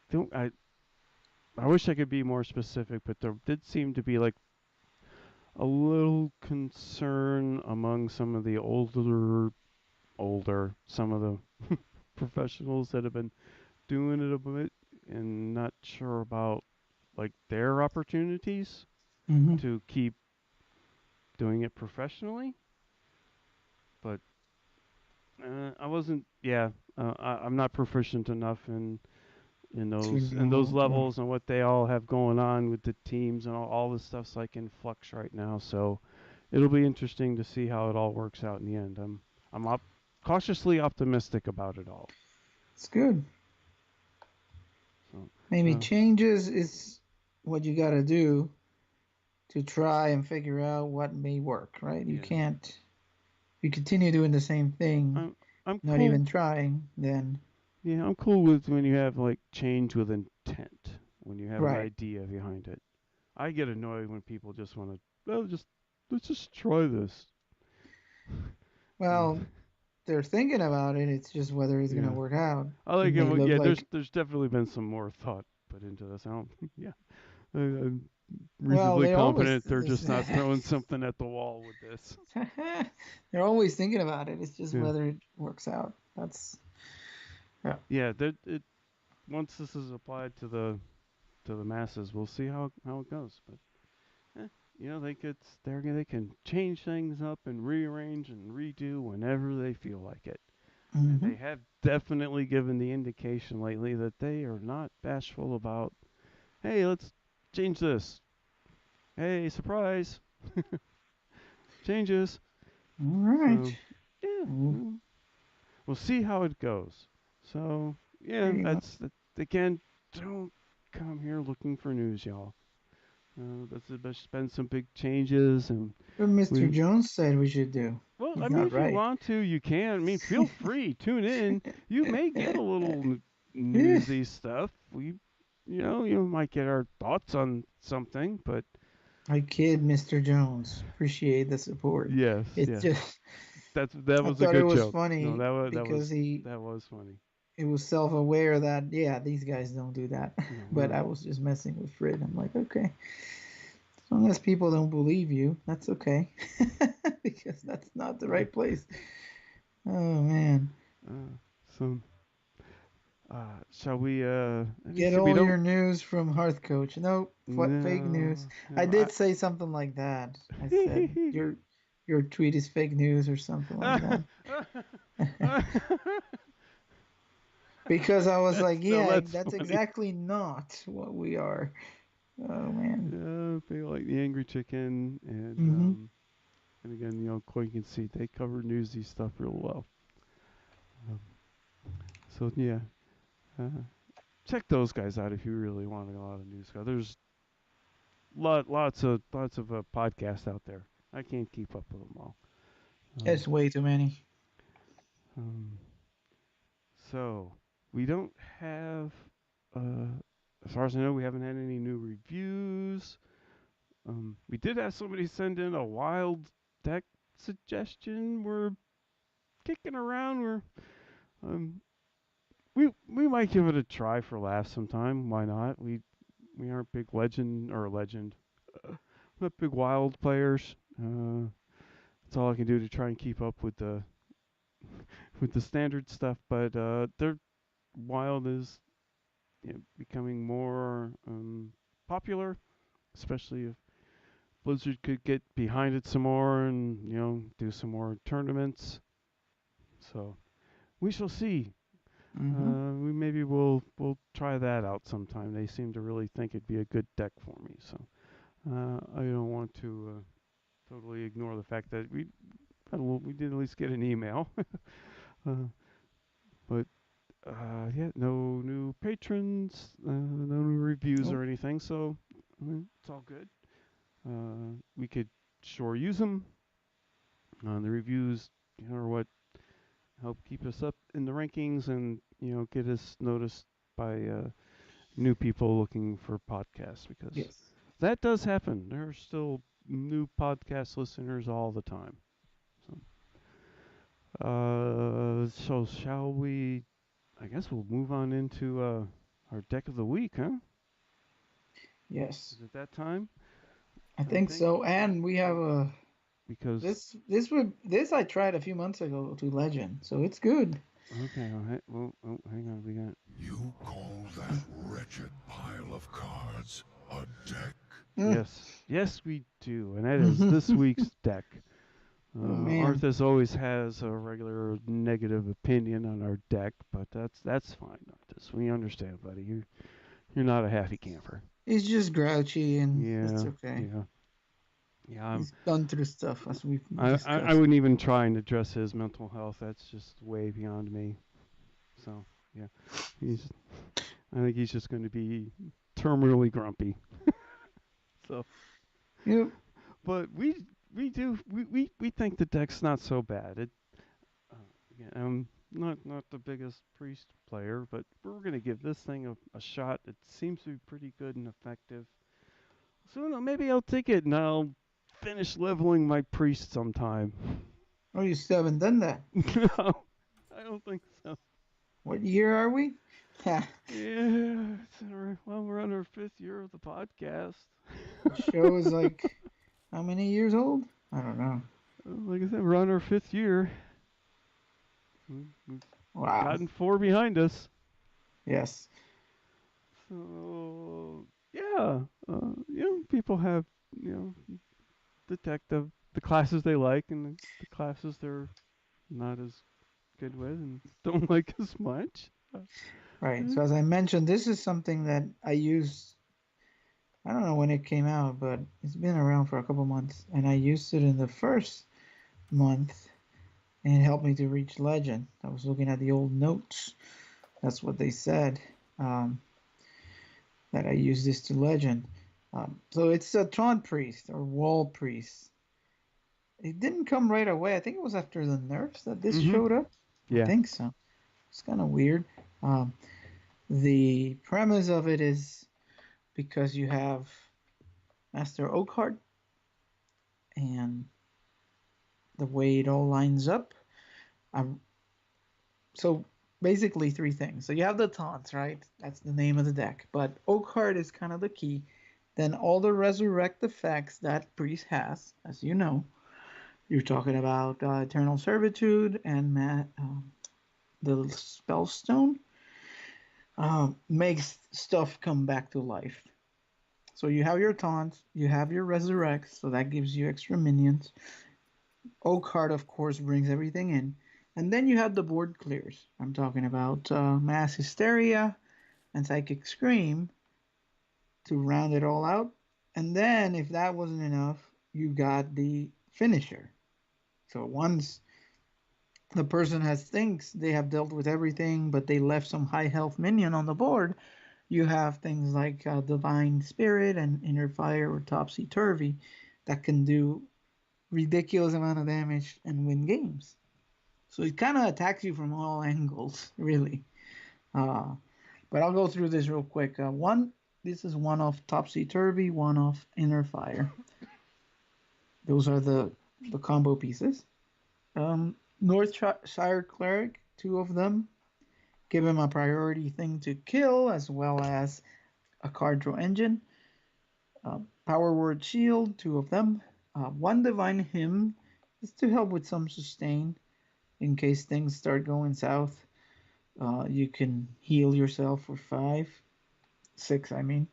I wish I could be more specific, but there did seem to be like a little concern among some of the some of the professionals that have been doing it a bit and not sure about like their opportunities hmm, to keep. doing it professionally, but I wasn't. Yeah, I'm not proficient enough To in those know, levels and what they all have going on with the teams and all this stuff's like in flux right now. So it'll be interesting to see how it all works out in the end. I'm cautiously optimistic about it all. it's good. So Maybe uh, changes is what you got to do to try and figure out what may work, right? You yeah, can't, if you continue doing the same thing, I'm I'm not cool. even trying, then, Yeah, I'm cool with when you have like change with intent, when you have an right. idea behind it. I get annoyed when people just want to, well, just let's just try this. Well, they're thinking about it. It's just whether it's going to Yeah, work out. I It like it. may look Yeah, like, there's definitely been some more thought put into this. I don't. Yeah, I'm well, reasonably they always, confident they're just not throwing something at the wall with this. they're always thinking about it. It's just Yeah, whether it works out. That's, yeah. yeah. That it once this is applied to the masses, we'll see how it goes. But you know, they can change things up and rearrange and redo whenever they feel like it. And Hmm. they have definitely given the indication lately that they are not bashful about, hey, let's change this. Hey, surprise, changes. All right. So, yeah, Well, we'll see how it goes. So, there yeah, you go. again, don't come here looking for news, y'all. There's been some big changes, and What Mr. we Jones said we should do. well, I He's mean, not if you right. want to, you can. I mean, feel free. Tune in. You may get a little Yeah. newsy stuff. You might get our thoughts on something, but I kid, Mr. Jones. Appreciate the support. yes, It's yes, just, that I was a thought it good was joke. No, funny because that was funny. it was self-aware that, yeah, these guys don't do that. No, But we're I was just messing with Fred. I'm like, okay, as long as people don't believe you, that's okay. Because that's not the right place. Oh man. uh, so. Shall we? Let me Get see. We all don't. your news from Hearthcoach. Nope, fake news. No, I no. did say something like that. I said your tweet is fake news or something like that. Because I was like, yeah, That's that's funny. exactly not what we are. Oh man. Yeah, they like the angry chicken, Mm-hmm. and again, Koi can see they cover newsy stuff real well. Um, so yeah, uh, check those guys out if you really want a lot of news. There's lots of podcasts out there. I can't keep up with them all. Um, It's way too many. um, so we don't have, uh, as far as I know, we haven't had any new reviews. We did have somebody send in a wild deck suggestion. We're kicking around. Um, we might give it a try for laughs sometime. Why not? We aren't big legend. We're not big wild players. That's all I can do to try and keep up with the standard stuff. But their wild is becoming more popular, especially if Blizzard could get behind it some more and do some more tournaments. So we shall see. Mm-hmm. We maybe we'll try that out sometime. They seem to really think it'd be a good deck for me. So I don't want to totally ignore the fact that we did at least get an email. But yeah, no new patrons, no new reviews Nope. or anything. So it's all good. We could sure use them. The reviews, are what help keep us up in the rankings and get us noticed by new people looking for podcasts because Yes. that does happen. There are still new podcast listeners all the time. So shall we? I guess we'll move on into our deck of the week, huh? Yes. Is it that time? I I think think so. And we have a because this I tried a few months ago to Legend, so it's good. okay. Hang on. We got You call that wretched pile of cards a deck? Mm. Yes, yes, we do, and that is this week's deck. Oh man, Arthas always has a regular negative opinion on our deck, but that's fine, Arthas. We understand, buddy. You're not a happy camper. he's just grouchy, and that's Yeah, okay. yeah, yeah. He's gone through stuff as we've I discussed. wouldn't even try and address his mental health. That's just way beyond me. So yeah, he's. I think he's just going to be terminally grumpy. So, Yep. but we think the deck's not so bad. Uh, Again, I'm not the biggest priest player, but we're gonna give this thing a shot. It seems to be pretty good and effective. So no, maybe I'll take it and I'll finish leveling my priest sometime. Oh, you still haven't done that. No, I don't think so. What year are we? Ha. Yeah, well, we're on our 5th year of the podcast. The show is like how many years old? I don't know. Like I said, we're on our 5th year. We've Wow. gotten 4 behind us. Yes. So yeah, people have you know detective the classes they like and the classes they're not as good with and don't like as much. Right. Eh, So as I mentioned, this is something that I used. I don't know when it came out, but it's been around for a couple months, and I used it in the first month, and it helped me to reach legend. I was looking at the old notes. That's what they said. Um, that I use this to legend. So it's a taunt priest or wall priest. It didn't come right away. I think it was after the nerfs that this mm-hmm. showed up. I Yeah. think so. It's kind of weird. Um, the premise of it is because you have Master Oakhart and the way it all lines up. Um, so basically three things. So you have the taunts, right? That's the name of the deck. But Oakhart is kind of the key. Then all the resurrect effects that priest has, as you know, you're talking about Eternal Servitude and the Spellstone makes stuff come back to life. So you have your taunts, you have your resurrects, so that gives you extra minions. Oakhart, of course, brings everything in. And then you have the board clears. I'm talking about Mass Hysteria and Psychic Scream to round it all out. And then, if that wasn't enough, you got the finisher. So once the person has thinks they have dealt with everything, but they left some high health minion on the board, you have things like Divine Spirit and Inner Fire or Topsy Turvy that can do ridiculous amount of damage and win games. So it kind of attacks you from all angles, really. Uh, but I'll go through this real quick. This is one of Topsy Turvy, one of Inner Fire. Those are the combo pieces. Northshire Cleric, two of them. Give him a priority thing to kill, as well as a card draw engine. Power Word Shield, two of them. One Divine Hymn is to help with some sustain in case things start going south. You can heal yourself for 6, I mean.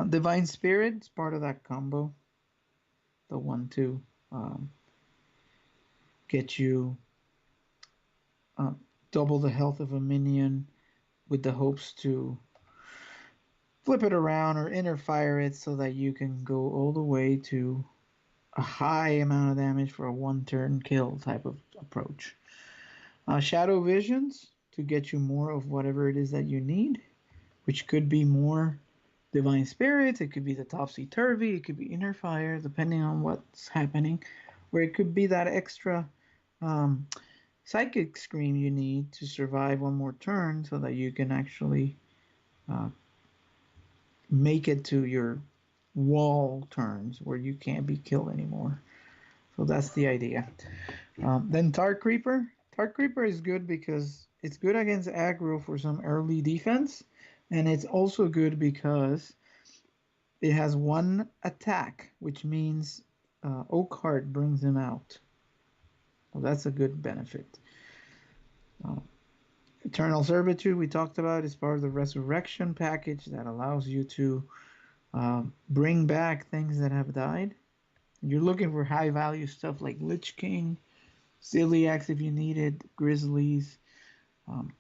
Divine Spirit is part of that combo. The one to um, get you uh, double the health of a minion with the hopes to flip it around or interfere it so that you can go all the way to a high amount of damage for a one turn kill type of approach. Shadow Visions to get you more of whatever it is that you need, which could be more Divine Spirits, it could be the Topsy Turvy, it could be Inner Fire, depending on what's happening, or it could be that extra um, Psychic Scream you need to survive one more turn so that you can actually uh, make it to your wall turns where you can't be killed anymore. So that's the idea. Then Tar Creeper. Tar Creeper is good because it's good against aggro for some early defense, and it's also good because it has one attack, which means Oakheart brings him out. Well, that's a good benefit. Uh, Eternal Servitude, we talked about, is part of the Resurrection package that allows you to Bring back things that have died. You're looking for high value stuff like Lich King, Celiax if you need it, Grizzlies. Um,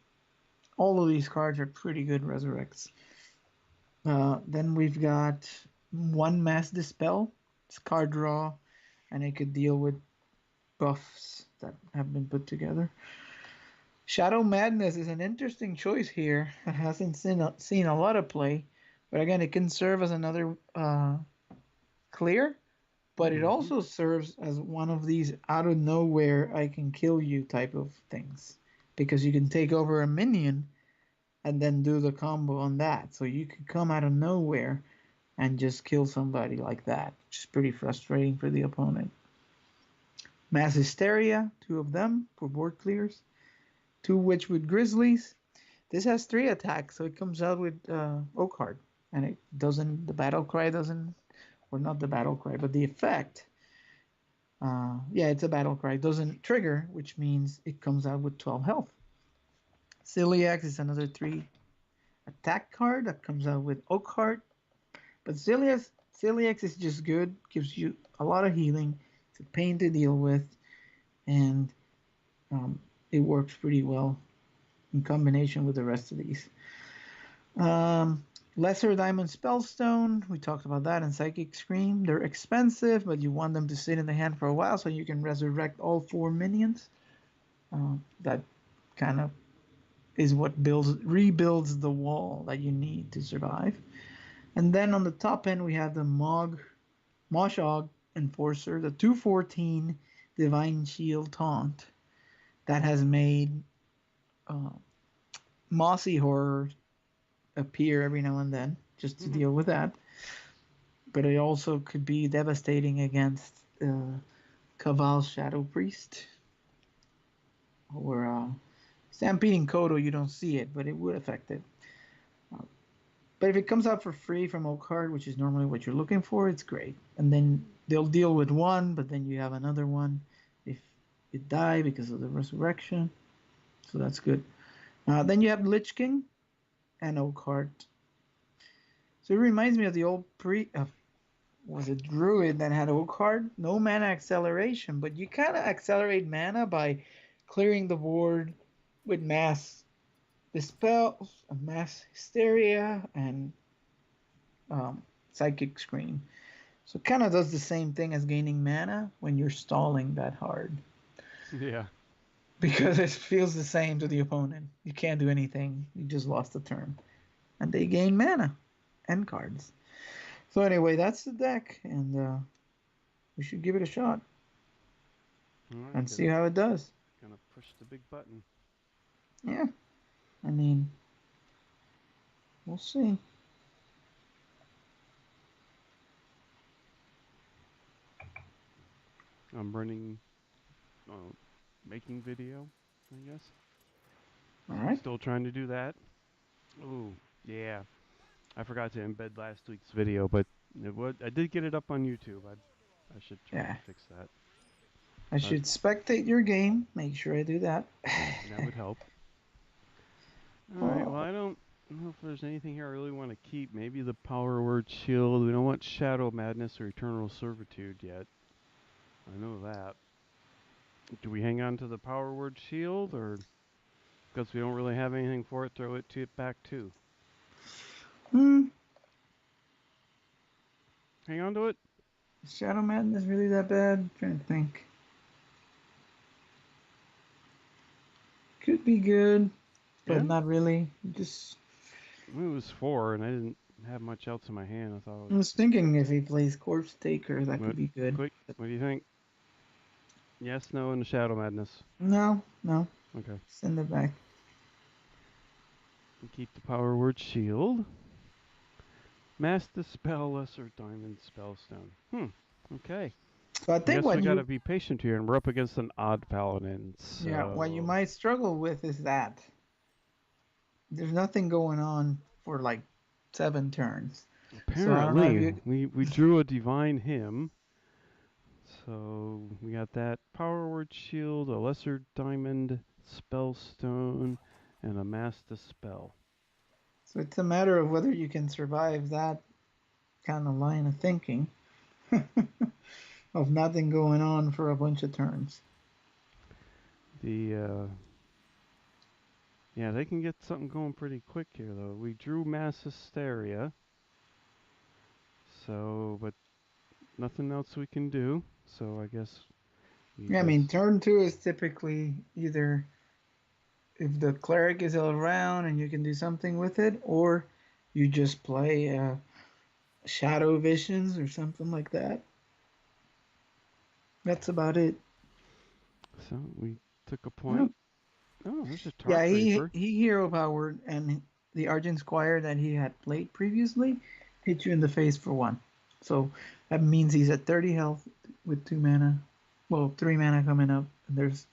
all of these cards are pretty good resurrects. Then we've got one Mass Dispel. It's card draw, and it could deal with buffs that have been put together. Shadow Madness is an interesting choice here. It hasn't seen a lot of play, but again, it can serve as another clear, but it Mm-hmm. also serves as one of these out of nowhere I can kill you type of things because you can take over a minion and then do the combo on that. So you could come out of nowhere and just kill somebody like that, which is pretty frustrating for the opponent. Mass Hysteria, two of them for board clears. Two Witchwood Grizzlies. This has three attacks, so it comes out with Oak and it doesn't. The battle cry doesn't, or not the battle cry, but the effect. Yeah, it's a battle cry. Doesn't trigger, which means it comes out with 12 health. Celiax is another three attack card that comes out with Oak, but Celiax is just good. Gives you a lot of healing. It's a pain to deal with, and um, it works pretty well in combination with the rest of these. Um, Lesser Diamond Spellstone, we talked about that, and Psychic Scream. They're expensive, but you want them to sit in the hand for a while so you can resurrect all four minions. That kind of is what rebuilds the wall that you need to survive. And then on the top end, we have the Moshog Enforcer, the 214 Divine Shield Taunt that has made uh, Mossy Horror appear every now and then just to Mm-hmm. deal with that. But it also could be devastating against Caval's Shadow Priest or Stampeding Kodo. You don't see it, but it would affect it. Uh, but if it comes out for free from Oak Card, which is normally what you're looking for, it's great. And then they'll deal with one, but then you have another one if you die because of the resurrection. So that's good. Then you have Lich King and Oak Card. So it reminds me of the old was a druid that had Oak Heart, no mana acceleration, but you kind of accelerate mana by clearing the board with mass dispel, mass hysteria, and um, psychic screen. So it kind of does the same thing as gaining mana when you're stalling that hard Yeah. because it feels the same to the opponent. You can't do anything. You just lost a turn, and they gain mana and cards. So anyway, that's the deck, and we should give it a shot All right. and see how it does. Gonna push the big button. Yeah, I mean, we'll see. I'm running, uh, making video, I guess. All So right. still trying to do that. Ooh, yeah. I forgot to embed last week's video, but I did get it up on YouTube. I should try and Yeah, fix that. I But should spectate your game. Make sure I do that. that would help. All right. Well, Oh, I don't know if there's anything here I really want to keep. Maybe the Power Word Shield. We don't want Shadow Madness or Eternal Servitude yet. I know that. Do we hang on to the Power Word Shield, or because we don't really have anything for it, throw it to it back too? hmm. Hang on to it. Shadow Madness really that bad? I'm trying to think. Could be good, but Yeah. not really. Just It was 4, and I didn't have much else in my hand. I thought, I was thinking if he plays Corpse Taker, that could what? be good. Quick, But what do you think? Yes, no, and the Shadow Madness. no, no, Okay. send it back. And keep the Power Word Shield. Mass Dispel, Lesser Diamond Spellstone. Okay. So I I think guess what we gotta you, be patient here, and we're up against an odd paladin. yeah, what you So might struggle with is that there's nothing going on for like 7 turns. So I don't know if apparently, you. we drew a Divine Hymn. So we got that Power Word Shield, a Lesser Diamond Spellstone, and a Mass Dispel. So it's a matter of whether you can survive that kind of line of thinking of nothing going on for a bunch of turns. The yeah, they can get something going pretty quick here though. We drew mass hysteria, so but nothing else we can do. So I guess we Yeah, I mean, just turn two is typically either if the cleric is around and you can do something with it, or you just play Shadow Visions or something like that. That's about it. so we took a Yeah, point. Oh, there's a tar yeah. He creeper. he hero powered, and the Argent Squire that he had played previously hit you in the face for one. So that means he's at 30 health with 2 mana. Well, 3 mana coming up. And there's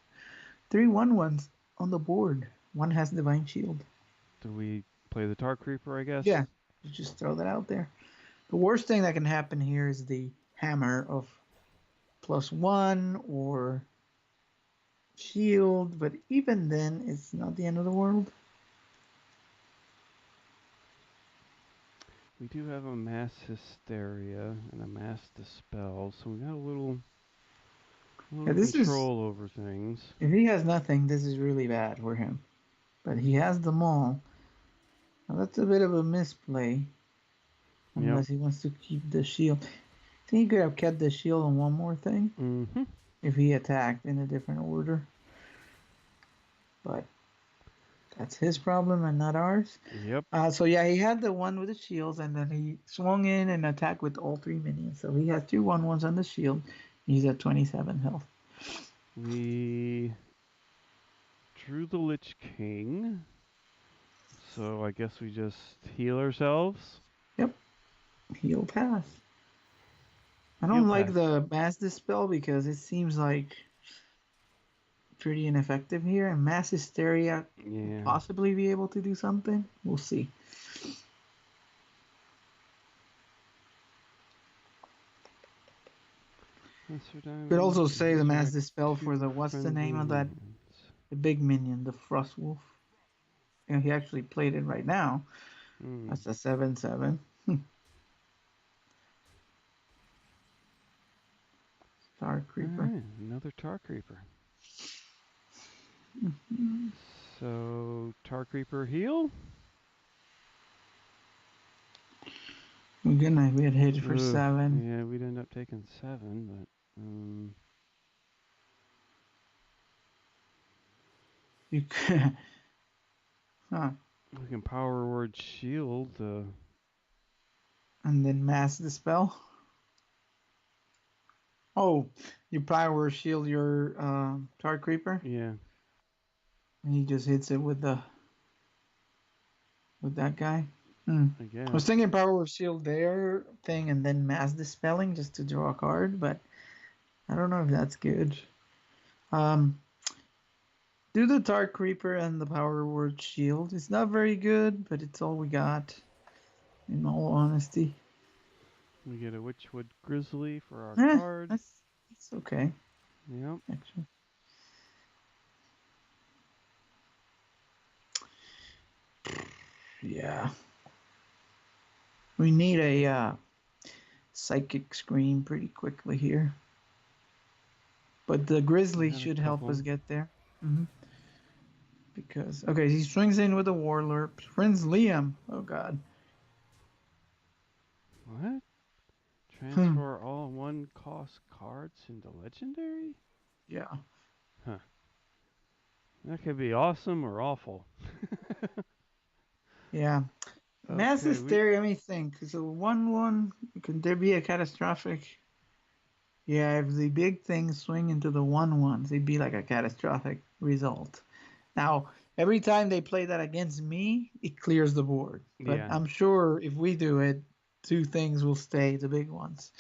3/1/1s on the board. One has Divine Shield. Do we play the tar creeper? I Yeah, guess. just throw that out there. The worst thing that can happen here is the hammer of +1 or shield, but even then, it's not the end of the world. We do have a mass hysteria and a mass dispel, so we got a Yeah, little this is control over things. if he has nothing, this is really bad for him. But he has them all. Now that's a bit of a misplay, Yep. unless he wants to keep the shield. I think he could have kept the shield on one more thing Mhm. if he attacked in a different order. But that's his problem and not ours. Yep. So yeah, he had the one with the shields, and then he swung in and attacked with all 3 minions. So he has 2/1/1s on the shield. He's at 27 health. We drew the Lich King, so I guess we just heal ourselves. Yep, he'll pass. I Heal don't like pass. the mass dispel because it seems like pretty ineffective here, and mass hysteria will Yeah. possibly be able to do something. We'll see. Lesser Could damage. also say the mass Resurrect dispel for two the what's the friendly name of that minions. the big minion, the Frost Wolf. Yeah, he actually played it right now. Hmm. That's a 7/7. Star Creeper. Alright, another tar creeper. Mm-hmm. So tar creeper heal? Good night. We had hit for Ugh. 7. Yeah, we'd end up taking 7, but You could, huh? we can power word shield. And then mass dispel. Oh, you power shield your Tar Creeper, Yeah, and he just hits it with that guy. Hmm. I I was guess. thinking power shield their thing and then mass dispelling just to draw a card, but I don't know if that's good. Um, do the Tar Creeper and the power word shield. It's not very good, but it's all we got. In all honesty, We get a Witchwood Grizzly for our eh, card. that's okay. Yep. Actually, yeah, we need a psychic screen pretty quickly here. But the We Grizzly got a should help couple. us get there. hmm Because, okay, he swings in with a Warlord. Prince Liam. Oh, God. What? Hmm. Transfer all one cost cards into legendary? Yeah. Huh. That could be awesome or awful. Yeah. Mass Okay, we Hysteria, let me think. So 1/1, could there be a catastrophic? Yeah, if the big things swing into the 1/1s, it'd be like a catastrophic result. Now, every time they play that against me, it clears the board. But yeah. I'm sure if we do it, 2 things will stay the big ones.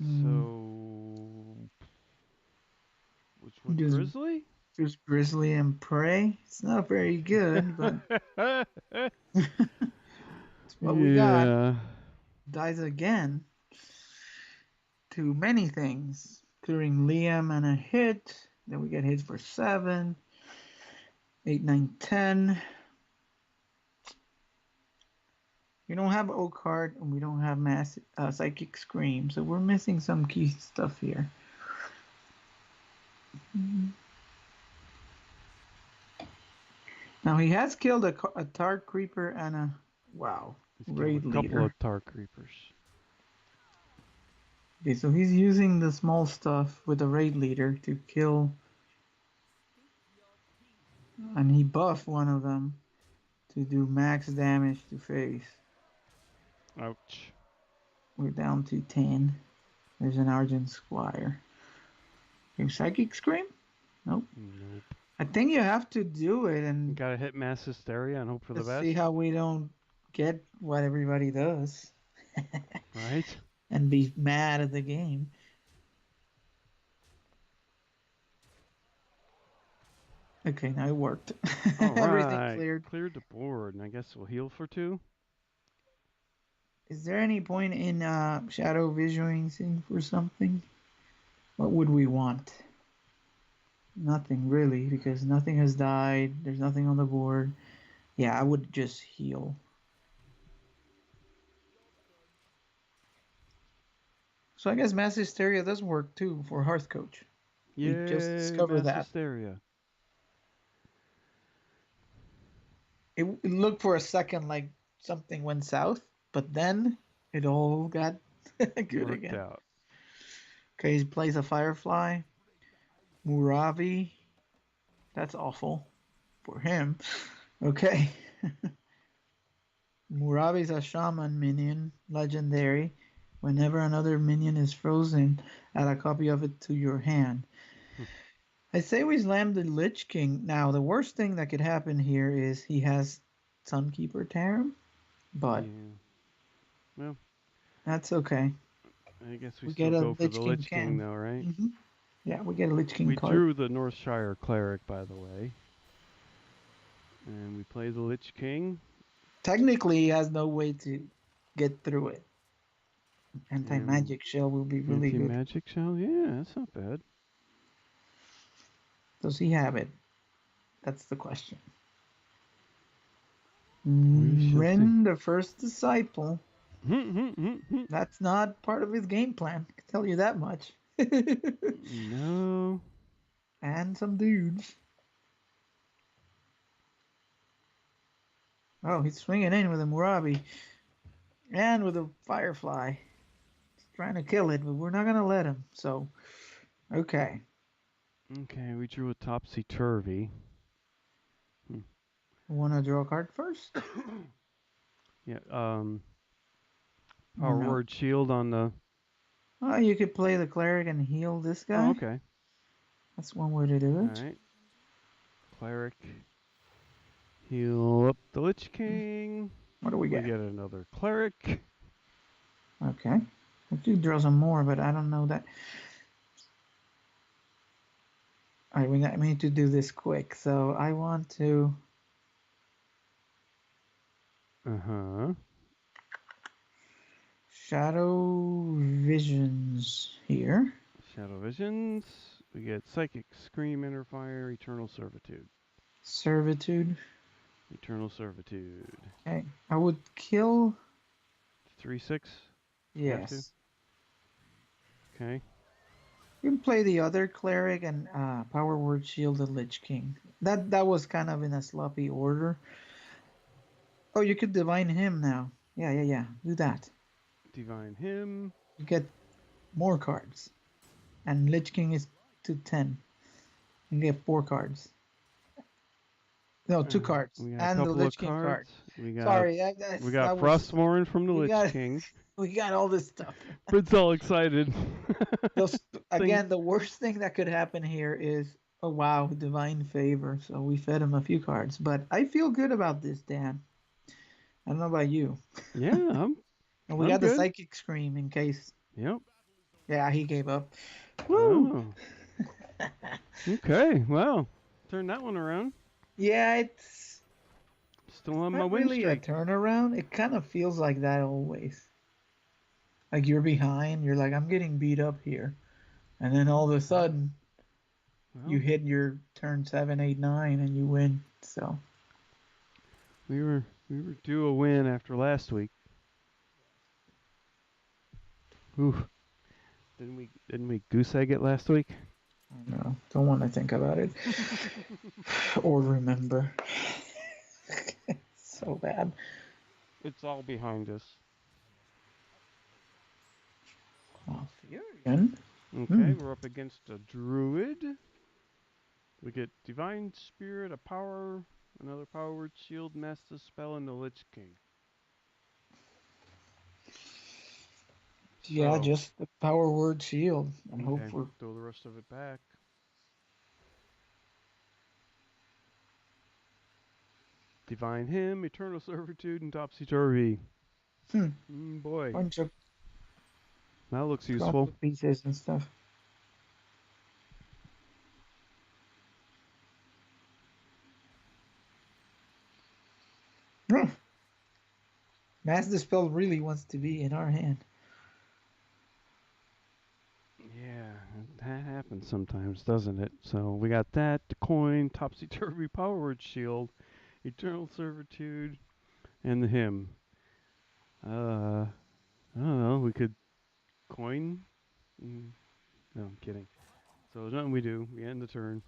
Mm, So Witchwood just Grizzly? just Grizzly and Prey. It's not very good, but it's what we got. Yeah. Dies again to many things, including Liam and a hit. Then we get hits for 7, 8, 9, 10. We don't have Oak Heart and we don't have Mass Psychic Scream, so we're missing some key stuff here. Now he has killed a Tart Creeper and a wow He's killed a Raid couple Leader. of tar creepers. Okay, so he's using the small stuff with the Raid Leader to kill, and he buffed one of them to do max damage to face. Ouch. We're down to 10. There's an Argent Squire. Your Psychic Scream? Nope. Nope. I think you have to do it You and gotta hit mass hysteria and hope for the let's see best, how we don't get what everybody does right? and be mad at the game. Okay, now it worked. All Everything right, cleared. cleared the board, and I guess we'll heal for 2. Is there any point in shadow visualizing for something? What would we want? Nothing really, because nothing has died. There's nothing on the board. Yeah, I would just heal. So I guess mass hysteria does work too for Hearthcoach. We just Yay, discovered mass that. hysteria. It looked for a second like something went south, but then it all got good Worked again. out. Okay, he plays a Firefly. Muravi. That's awful for him. Okay. Muravi's a shaman minion, legendary. Whenever another minion is frozen, add a copy of it to your hand. Hmm. I say we slam the Lich King. Now, the worst thing that could happen here is he has Sunkeeper Tarim, but Yeah. Well, that's okay. I guess we We get still a go for Lich the King Lich King, can. though, right? Yeah, we get a Lich King We card. drew the Northshire Cleric, by the way. And we play the Lich King. Technically, he has no way to get through it. And Anti-magic shell will be really good. anti-magic shell? Yeah, that's not bad. Does he have it? That's the question. We shall see. Ren, the first disciple. No. That's not part of his game plan. I can tell you that much. And some dudes. Oh, he's swinging in with a Murabi and with a Firefly. He's trying to kill it, but we're not gonna let him. So, okay. Okay, we drew a topsy-turvy. Want to draw a card first? Yeah, Or power no? word shield on the... Oh, you could play the cleric and heal this Oh, guy. okay. That's one way to do it. Alright. Cleric. Heal up the Lich King. What do we We get? get another cleric. Okay. I do draw some more, but I don't know that. All right, we need to do this quick. So I want to Uh-huh. Shadow Visions here. Shadow Visions. We get Psychic, Scream, Inner Fire, Eternal Servitude. Servitude. Eternal Servitude. Okay. I would kill. 3/6. If you have to. Yes. Okay. You can play the other cleric and power word shield the Lich King. That was kind of in a sloppy order. Oh, you could divine him now. Yeah. Do that. Divine Him. You get more cards. And Lich King is to 10. You get 4 cards. No, 2 cards. We got a And the couple of Lich King card. cards. We got Sorry, that was Frostmourne from the we Lich got King. we got all this stuff. Fritz all excited. Those, again, the worst thing that could happen here is, oh wow, divine favor. So we fed him a few cards, but I feel good about this, Dan. I don't know about you. Yeah, And we I'm got the good. psychic scream in case. Yep. Yeah, he gave up. Woo! Oh. Okay. Well, turn that one around. Yeah, it's Still on my not win really a streak. turnaround. It kind of feels like that always. Like you're behind, you're like, I'm getting beat up here. And then all of a sudden, you hit your turn 7, 8, 9, and you win. So we were We were due a win after last week. Ooh, didn't we goose egg it last week? No, don't want to think about it or remember. So bad. It's all behind us. Oh, Furion. Okay, Hmm. we're up against a druid. We get divine spirit, a power, another power word, shield, master spell, and the Lich King. Yeah, So, just the power word shield and hope okay, for. throw the rest of it back. Divine hymn, eternal servitude, and topsy turvy. Hmm. Boy, Bunch of that looks useful. puzzle pieces and stuff. Hmm. Mass Dispel really wants to be in our hand. Yeah, that happens sometimes, doesn't it? So we got that, the coin, topsy turvy, power word, shield, eternal servitude, and the hymn. I don't know. We could coin. Mm, no, I'm kidding. So there's nothing we do. We end the turn.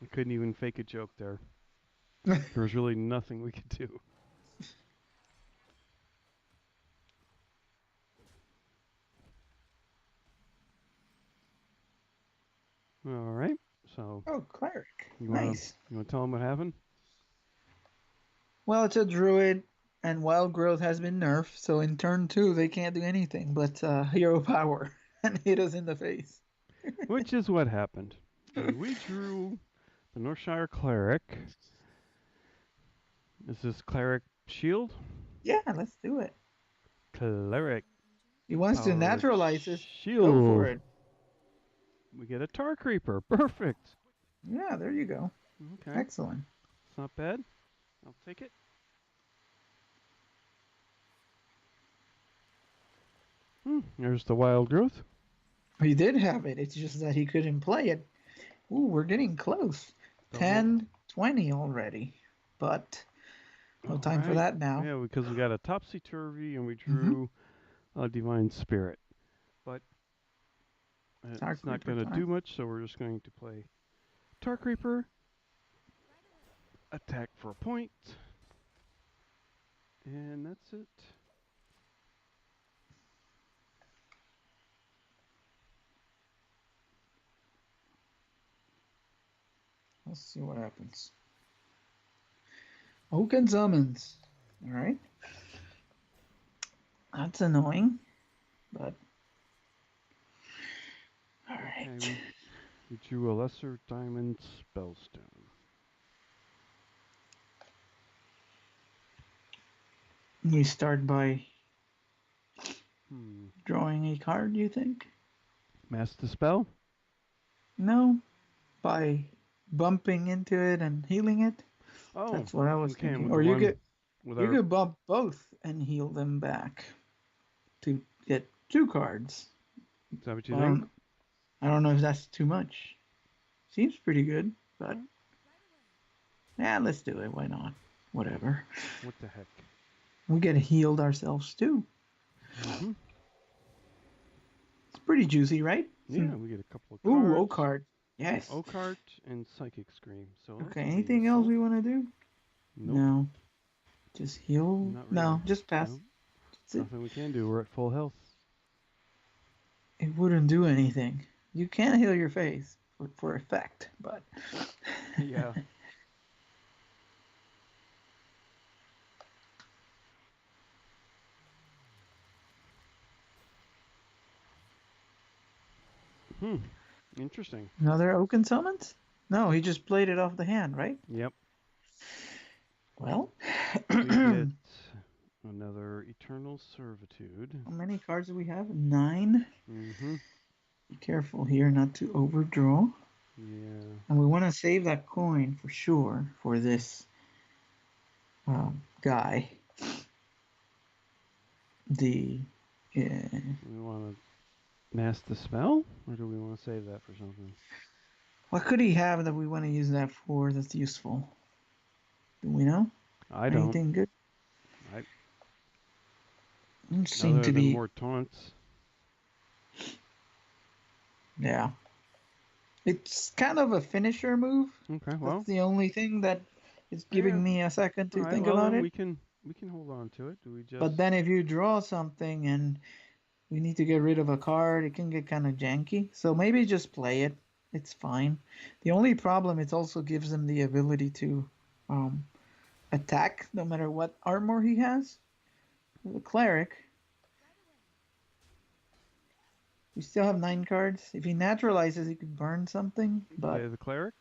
We couldn't even fake a joke there. There was really nothing we could do. All right. So Oh, cleric. you wanna Nice. you wanna tell them what happened? Well, it's a druid, and wild growth has been nerfed, so in turn two they can't do anything but hero power and hit us in the face. Which is what happened. And we drew the Northshire cleric. Is this cleric shield? Yeah, let's do it. Cleric He wants to power word naturalize us. Go for shield. it. We get a tar creeper. Perfect. Yeah, there you go. Okay, Excellent. it's not bad. I'll take it. There's the wild growth. He did have it. It's just that he couldn't play it. Ooh, we're getting close. Double. 10, 20 already. But no All time for right. that now. Yeah, because we got a topsy turvy and we Mm-hmm. drew a divine spirit. But Tar it's not Creeper going to time. do much, so we're just going to play Tar Creeper, attack for a point, and that's it. Let's see what happens. Oaken summons. All right. That's annoying, but all Okay, right. we drew a lesser diamond spellstone. We start by Hmm. drawing a card, you think? Master spell? No, by bumping into it and healing it. Oh, That's what I was we can thinking. with the Or one with you our. could bump both and heal them back to get two cards. Is that what you I think? don't know if that's too much. Seems pretty good, but Alright. yeah, let's do it. Why not? Whatever. What the heck? We get healed ourselves too. Mm-hmm. It's pretty juicy, right? Yeah, we get a couple of Ooh, O cards. card. Yes. Oakheart and Psychic Scream. So that's Okay, going to be anything else useful. we want to do? Nope, No. Just heal? not really. No, just pass. No, That's it. nothing we can do. We're at full health. It wouldn't do anything. You can heal your face for effect, but Yeah. Hmm. Interesting. another Oaken summons? No, he just played it off the hand, right? Yep. Well, We get how another Eternal Servitude. many cards do we have? 9. Mm-hmm. Be careful here not to overdraw. Yeah. And we want to save that coin for sure for this guy. The. We want to mask the spell, or do we want to save that for something? What could he have that we want to use that for that's useful? Do we know? I don't. Anything good? I It seem other to than be, more taunts. yeah. It's kind of a finisher move. Okay. That's Well. the only thing that is Yeah. giving me a second All to right. think Well, about then it. we can hold on to it. Do we But just? then if you draw something and we need to get rid of a card, it can get kind of janky. So maybe just play it. It's fine. The only problem, it also gives him the ability to um, attack no matter what armor he has. The cleric, we still have 9 cards. If he naturalizes, he could burn something. But Play the cleric.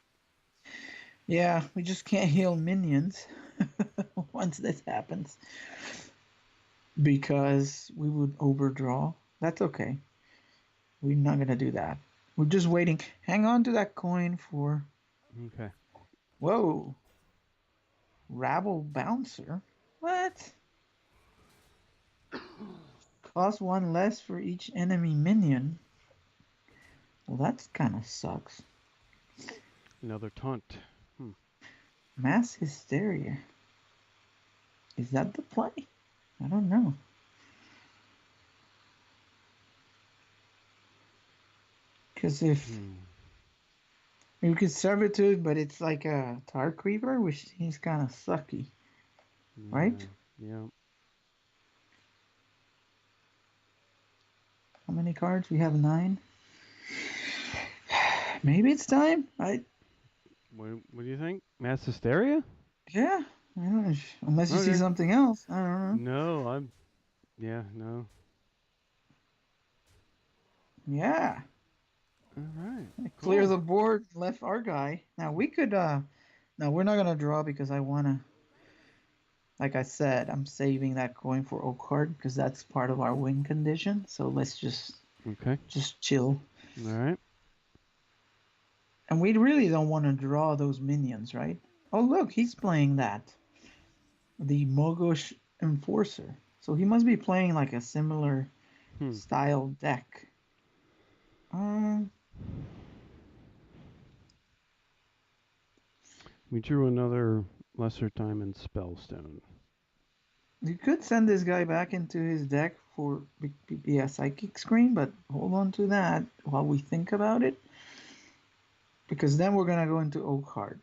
yeah, we just can't heal minions once this happens because we would overdraw. That's okay. We're not gonna do that. We're just waiting. Hang on to that coin for. Okay. Whoa, Rabble Bouncer. What? Cost 1 less for each enemy minion. Well, that's kind of sucks. Another taunt. Mass Hysteria. Is that the play? I don't know. Because if Hmm. you could Servitude, but it's like a Tar Creeper, which seems kind of sucky, right? Yeah. Yeah. How many cards? We have 9. Maybe it's time. What do you think? Mass hysteria? Yeah. I don't know. Unless you see Okay. something else. I don't know. No, I'm. Yeah. No. Yeah. All right. Clear Cool. the board. Left our guy. Now we could. No, we're not gonna draw because I wanna. Like I said, I'm saving that coin for Oakheart because that's part of our win condition. So let's Okay. just chill. All right. And we really don't want to draw those minions, right? Oh look, he's playing that. The Mogosh Enforcer. So he must be playing like a similar Hmm. style deck. Um We drew another lesser time in Spellstone. you could send this guy back into his deck for be a psychic screen, but hold on to that while we think about it. Because then we're gonna go into Oakheart.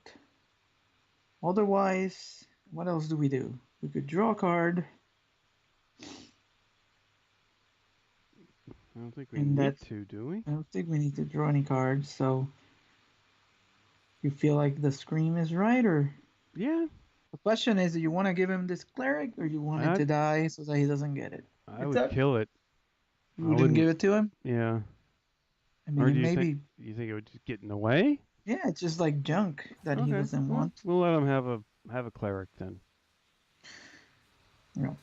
Otherwise, what else do we do? We could draw a card, I don't think we and need that's. to, do we? I don't think we need to draw any cards. So you feel like the scream is right, or Yeah. the question is, do you want to give him this cleric, or you want it I to die so that he doesn't get it? I It's would up. kill it. You I wouldn't wouldn't. give it to him. Yeah. I mean, Or it do you may think be. it would just get in the way? Yeah, it's just like junk that he Okay. doesn't Well, want. we'll let him have a cleric then. You know,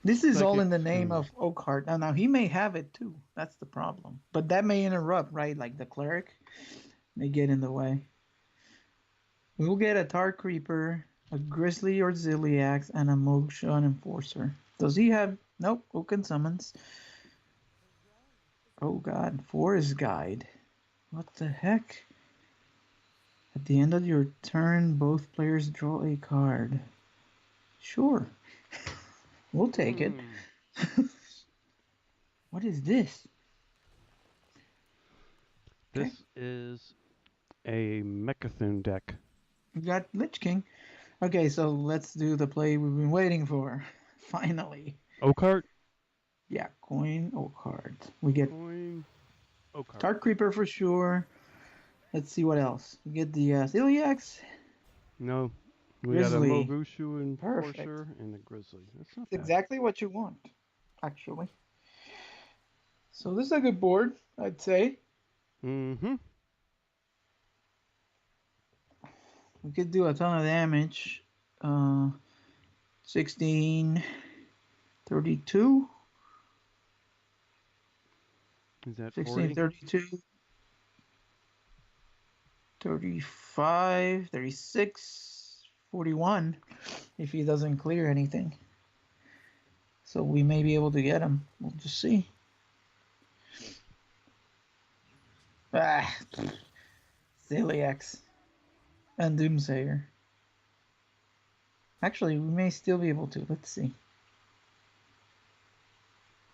this is all Psychic in the name scream. of Oakheart. Now he may have it too. That's the problem. But that may interrupt, right? Like the cleric may get in the way. We'll get a Tar Creeper, a Grizzly or Ziliax, and a Motion Enforcer. Does he have? Nope. Oaken Summons. Oh god. Forest Guide. What the heck? At the end of your turn, both players draw a card. Sure. We'll take it. Hmm. What is this? Okay. This is a Mechathune deck. We got Lich King. Okay, so let's do the play we've been waiting for. Finally. Oakheart. Yeah, coin or card. We get Coin. Oakheart. Tart Creeper for sure. Let's see what else. We get the Celiax, No. We got a Grizzly. Mogushu Perfect. Enforcer and a Grizzly. That's not It's bad. exactly what you want, actually. So this is a good board, I'd say. Mm-hmm. We could do a ton of damage. 16, 32, Is that 16, 40? 32, 35, 36, 41 if he doesn't clear anything. So we may be able to get him. We'll just see. Ah, Celiax and Doomsayer. Actually, we may still be able to. Let's see.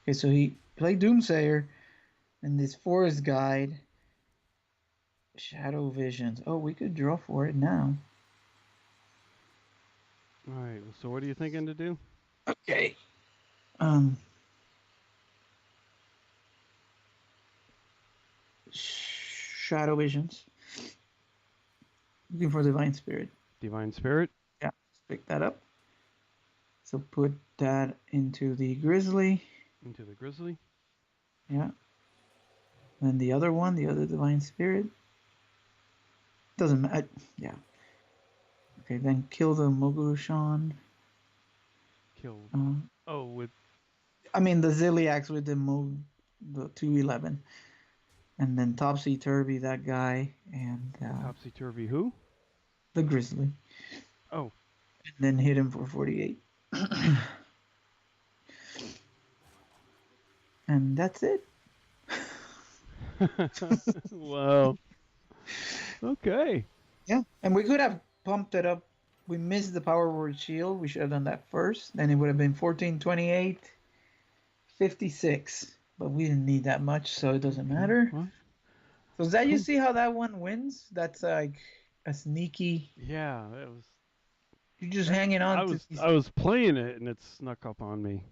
Okay, so he played Doomsayer and this Forest Guide, Shadow Visions. Oh, we could draw for it now. All right. So what are you thinking to do? Okay. Um, Shadow Visions. Looking for Divine Spirit. Divine Spirit Yeah, let's pick that up. So put that into the Grizzly. into the Grizzly. Yeah. Then the other one, the other Divine Spirit. Doesn't matter. Yeah. Okay, then kill the Mogushan. Kill. Uh, Oh, with I mean the Ziliax with the 211. And then Topsy Turvy, that guy, and topsy turvy. Who? the Grizzly. Oh. And then hit him for 48. And that's it. Well. Okay. Yeah. And we could have pumped it up. We missed the Power Word Shield. We should have done that first. Then it would have been 14, 28, 56. But we didn't need that much, so it doesn't Okay. matter. Well. So is that you Cool. see how that one wins? That's like a sneaky. Yeah. That was. You're just That hanging I on to was these. I was playing it and it snuck up on me.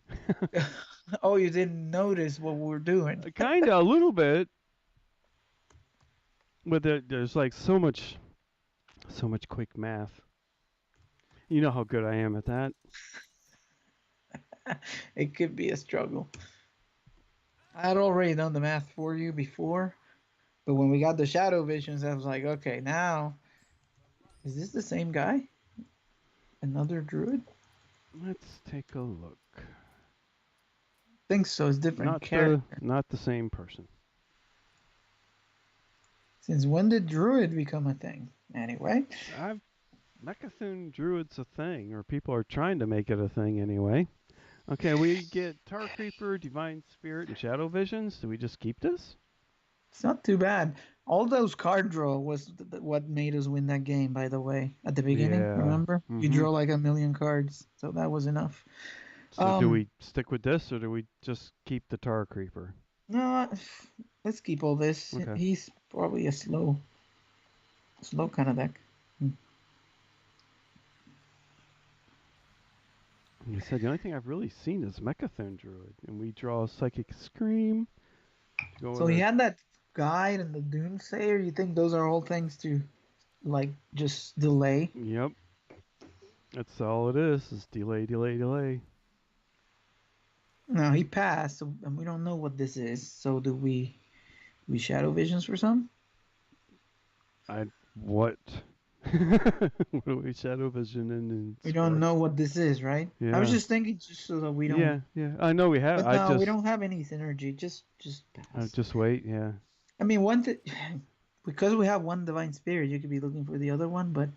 Oh, you didn't notice what we were doing. Kinda a little bit, but there's like so much quick math. You know how good I am at that. It could be a struggle. I had already done the math for you before, but when we got the shadow visions, I was like, okay, now is this the same guy? Another druid? Let's take a look. Think so. It's different character. Not the same person. Since when did druid become a thing? Anyway, I've Mechathun Druid's a thing, or people are trying to make it a thing anyway. Okay, we get Tar Creeper, Divine Spirit, and Shadow Visions. Do we just keep this? it's not too bad. All those card draw was what made us win that game. By the way, at the beginning, Yeah. remember we Mm-hmm. draw like a million cards, so that was enough. So do Um, we stick with this, or do we just keep the Tar Creeper? no, let's keep all this. Okay. He's probably a slow kind of deck. Hmm. Like I said, the only thing I've really seen is Mechathun Druid, and we draw Psychic Scream to go So with he our. had that guide and the Doomsayer. You think those are all things to like just delay? Yep, that's all it is. Is delay, delay, delay. No, he passed, so, and we don't know what this is. So do we shadow visions for some? I what? What do we Shadow Vision in We don't for? know what this is, right? I was Yeah, just thinking just so that we don't. yeah, yeah. I know we have. But no, we don't have any synergy. Just I pass. just wait. Yeah. I mean, one thing because we have one divine spirit, you could be looking for the other one, but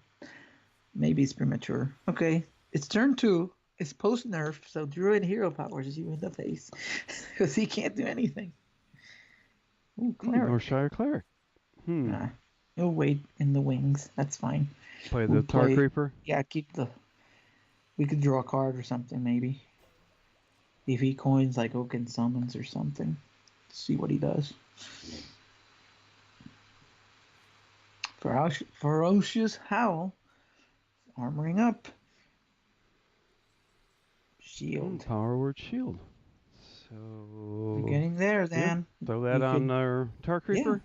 maybe it's premature. Okay, it's turn two. It's post nerf, so druid hero powers you in the face because he can't do anything. Ooh, cleric. Northshire Cleric. Nah, he'll wait in the wings. That's fine. Play the We'll Tar play. Creeper. Yeah, keep the. We could draw a card or something maybe. If he coins like Oaken Summons or something, see what he does. Ferocious Howl, armoring up. Shield. Power Word Shield. We're So getting there, yeah, Dan. throw that We on could, our Tar yeah, Creeper.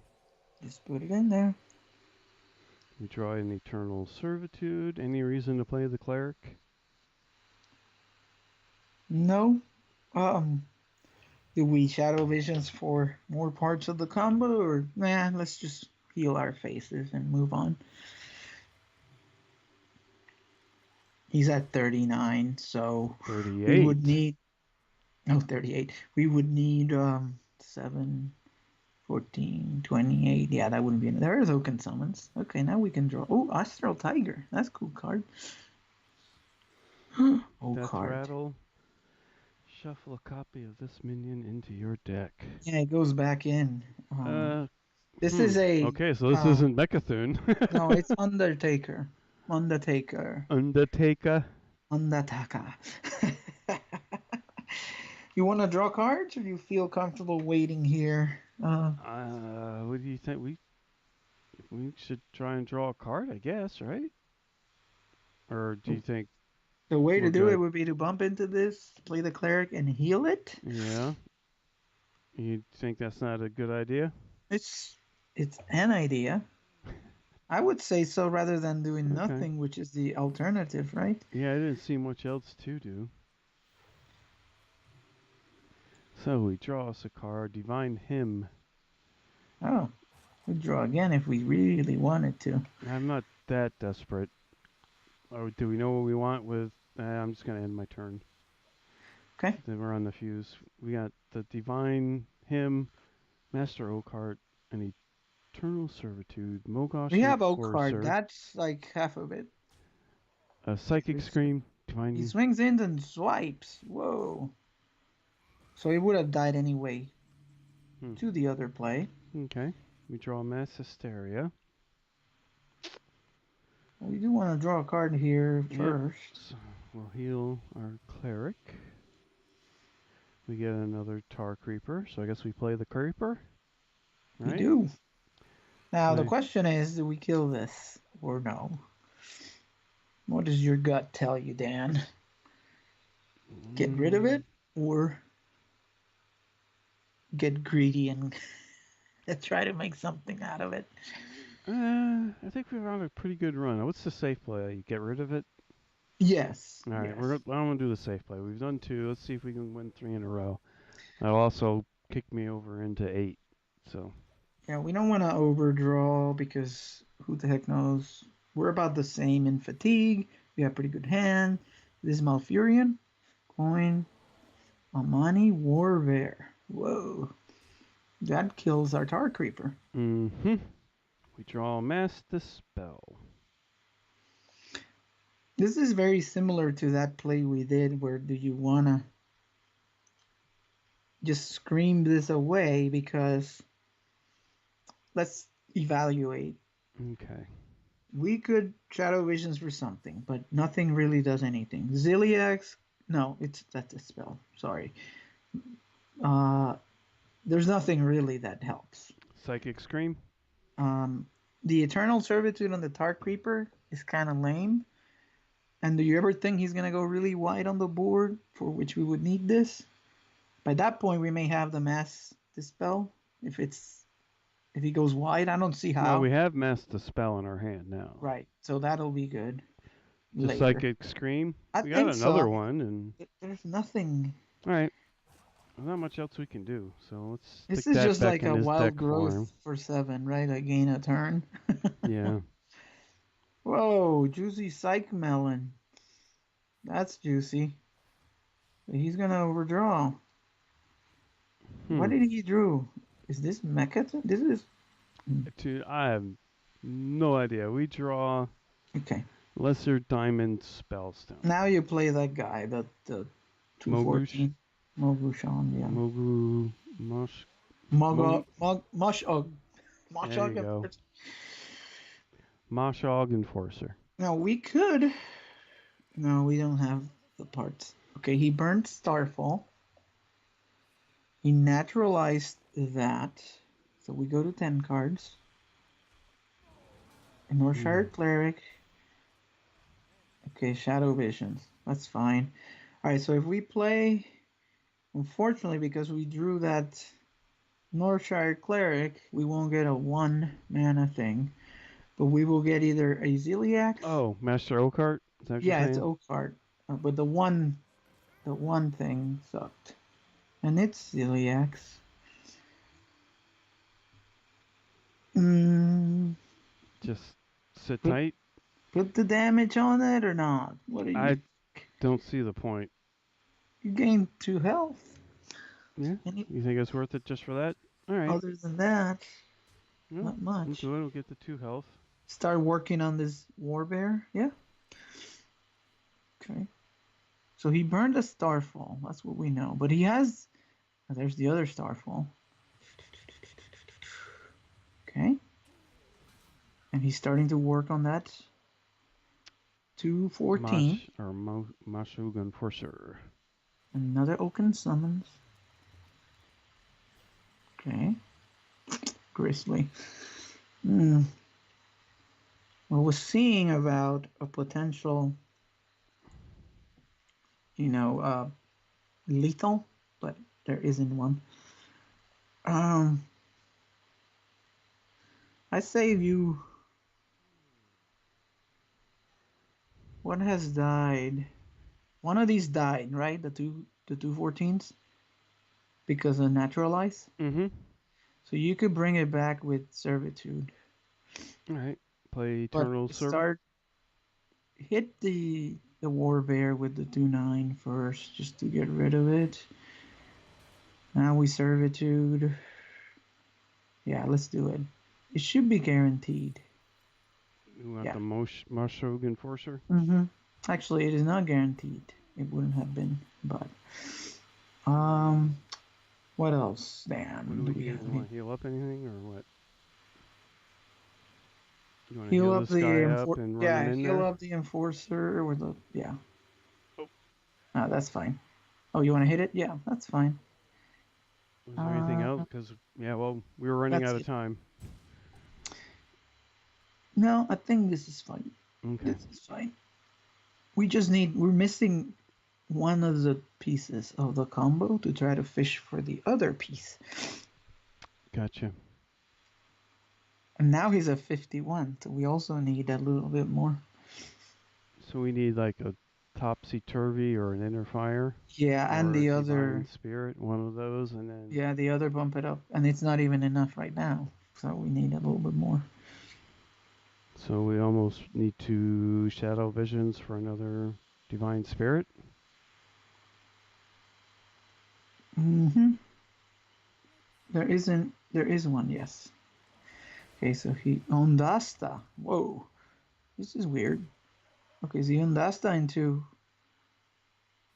just put it in there. We draw an Eternal Servitude. Any reason to play the Cleric? No. Um, do we shadow visions for more parts of the combo, or nah? Let's just heal our faces and move on. He's at 39, so we would 38. need. No, 38. We would need 7, 14, 28. Yeah, that wouldn't be enough. There is Oaken Summons. Okay, now we can draw. Oh, Astral Tiger. That's a cool card. Oh, Death card. Rattle. Shuffle a copy of this minion into your deck. Yeah, it goes back in. Uh, This is a Okay, so this uh, isn't Mechathun. no, it's Undertaker. Undertaker. Undertaker. Ondataka. You want to draw cards, or do you feel comfortable waiting here? What do you think? We should try and draw a card, I guess, right? Or do you think The way we're to do it good? would be to bump into this, play the cleric, and heal it. Yeah. You think that's not a good idea? It's it's an idea. I would say so rather than doing Okay. nothing, which is the alternative, right? Yeah, I didn't see much else to do. So we draw us a card, Divine Hymn. Oh, we draw again if we really wanted to. I'm not that desperate. Oh, do we know what we want with? I'm just gonna end my turn. Okay. Then we're on the fuse. We got the Divine Hymn, Master Oakheart, and Eternal Servitude, We Mogosh have Oakheart. Enforcer, That's like half of it. a So Psychic Scream, he Divine. swings in and swipes. Whoa. So he would have died anyway Hmm. to the other play. Okay. We draw Mass Hysteria. We do want to draw a card here Yep. first. So we'll heal our Cleric. We get another Tar Creeper, so I guess we play the Creeper, We right? do. Now the Play. question is, do we kill this or no? What does your gut tell you, Dan? Get rid of it Mm, or get greedy and try to make something out of it? I think we're on a pretty good run. What's the safe play? You get rid of it. Yes, All right, yes. I'm gonna do the safe play. We've done two. Let's see if we can win three in a row. That'll also kick me over into eight. So Yeah, we don't want to overdraw because who the heck knows? We're about the same in fatigue. We have pretty good hand. This is Malfurion. Coin. Amani Warbear. Whoa. That kills our Tar Creeper. mm-hmm. We draw Mass Dispel. This is very similar to that play we did where do you want to just scream this away because let's evaluate. Okay. We could Shadow Visions for something, but nothing really does anything. Ziliax, no, that's a spell. Sorry. Uh, there's nothing really that helps. Psychic Scream. Um, the Eternal Servitude on the Tar Creeper is kind of lame. And do you ever think he's gonna go really wide on the board for which we would need this? By that point, we may have the Mass Dispel if he goes wide. I don't see Well, how. we have Mass Dispel in our hand now. Right, so that'll be good The later. Psychic Scream. I We got think so. another one, and There's nothing. all right. There's not much else we can do, so let's This stick is that just back like in a his deck wild for growth him. for 7, right? I gain a turn. Yeah. Whoa, juicy psych melon. That's juicy. He's gonna overdraw. What Hmm. did he drew? Is this Mecha? This is I have no idea. We draw okay. Lesser Diamond Spellstone. Now you play that guy, the Mogush, 214 Mogushan, yeah. Mogu, Mosh, Mo. Moshog. There Moshog you go. Enforcer. Moshog Enforcer. Now we could. No, we don't have the parts. Okay, he burned Starfall. He naturalized that. So we go to 10 cards. Northshire Mm. Cleric. Okay, Shadow Visions. That's fine. Alright, so if we play. Unfortunately, because we drew that Northshire Cleric, we won't get a 1 mana thing. But we will get either a Ziliax. Oh, Master Oakheart? Is that what you're Yeah, it's saying? Oakheart. But the one thing sucked. And it's Ziliax. Mm, Just sit put tight. put the damage on it or not? What do you I don't see the point. you gain 2 health? Yeah? Any You think it's worth it just for that? All right. other than that, No, not we'll much. do it. We'll get the 2 health. Start working on this Warbear. Yeah. Okay. So he burned a Starfall. That's what we know. But he has. Oh, there's the other Starfall. Okay. And he's starting to work on that 214. Mashogun Forcer. Another Oaken summons. Okay. Grizzly. Hmm. I was seeing about a potential, you know, lethal, but there isn't one. Um, I save you. What has died? One of these died, right? The two 14s because of naturalize. Mm-hmm. So you could bring it back with servitude, All right. Play but Eternal Servant. start hit the war bear with the 2/9 first, just to get rid of it. Now we servitude. Yeah, let's do it. It should be guaranteed. You want Yeah. the Mashogun Forcer? Mm-hmm. Actually, it is not guaranteed. It wouldn't have been, but um, what else? What do Damn, do we we heal? have You here? want to heal up anything or what? You want to Heal heal up this the guy up and run him yeah, in heal there? up the enforcer with the yeah. Oh, Ah, that's fine. Oh, you want to hit it? Yeah, that's fine. is there anything Uh, else? Because, yeah, well, we were running that's out of it. time. No, I think this is fine. Okay. This is fine. We're missing one of the pieces of the combo to try to fish for the other piece. Gotcha. And now he's at 51, so we also need a little bit more. So we need like a Topsy Turvy or an Inner Fire Yeah, and or the Divine other, Spirit, one of those, and then. yeah, the other bump it up, and it's not even enough right now, so we need a little bit more. So we almost need to Shadow Visions for another Divine Spirit. Mm-hmm. There is one, yes. Okay, so he Ondasta. Whoa, this is weird. Okay, so he Ondasta into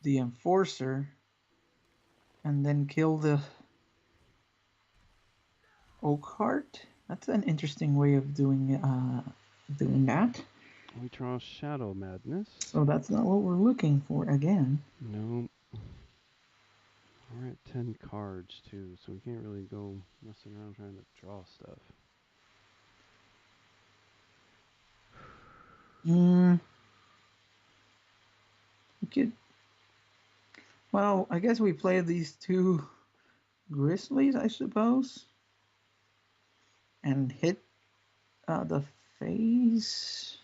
the enforcer, and then kill the oak heart. That's an interesting way of doing that. We draw Shadow Madness. So that's not what we're looking for again. No. We're at 10 cards too, so we can't really go messing around trying to draw stuff. Mm, we could. Well, I guess we play these two grizzlies, I suppose, and hit the face.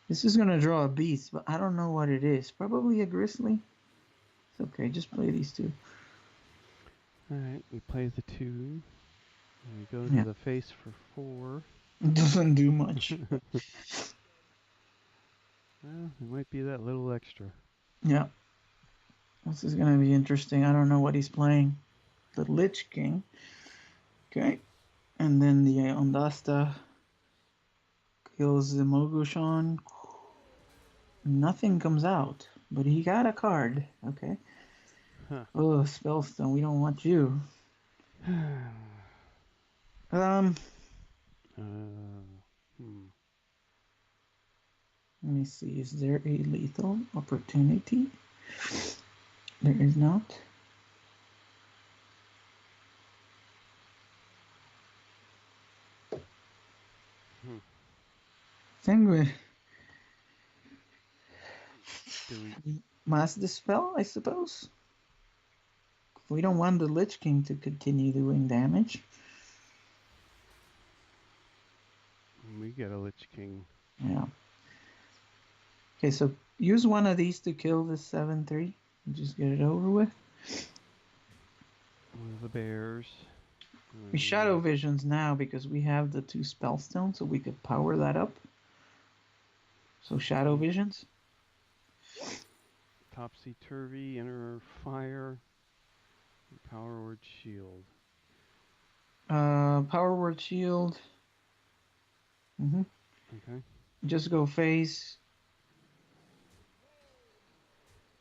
This is gonna draw a beast, but I don't know what it is. Probably a grizzly. It's okay. Just play these two. Alright, we play the 2. And we go to Yeah, the face for 4. it doesn't do much. Well, it might be that little extra. Yeah, this is gonna be interesting. I don't know what he's playing. The Lich King. Okay, and then the Ondasta kills the Mogushan. Nothing comes out, but he got a card. Okay. Huh. Oh, Spellstone, we don't want you. Um, Hmm. Let me see. Is there a lethal opportunity? There is not. Hmm. Then we Do we? mass dispel, I suppose. We don't want the Lich King to continue doing damage. We get a Lich King. Yeah. Okay, so use one of these to kill the 7/3 and just get it over with. One of the bears. We Shadow Visions now because we have the 2 Spellstones, so we could power that up. So Shadow Okay. Visions. Topsy Turvy, Inner Fire, Power Word Shield. Power Word Shield. Mm-hmm. Okay. Just go face.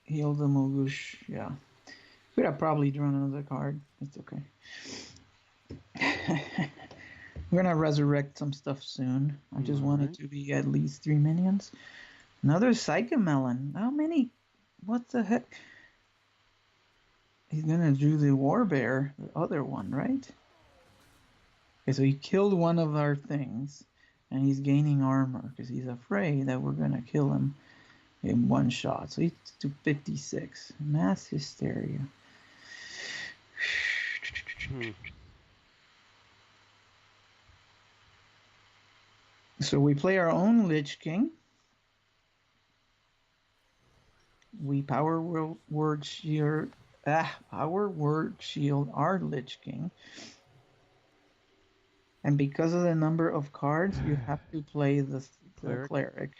Heal the Mogush. Yeah. Could have probably drawn another card. It's okay. We're gonna resurrect some stuff soon. I just want it Alright. to be at least 3 minions. Another Psychomelon. How many? What the heck? He's gonna do the War Bear, the other one, right? Okay, so he killed one of our things, and he's gaining armor because he's afraid that we're gonna kill him in one shot. So he's to 56. Mass hysteria. Hmm. So we play our own Lich King. We word shield. Power word shield our Lich King. And because of the number of cards, you have to play the Cleric. cleric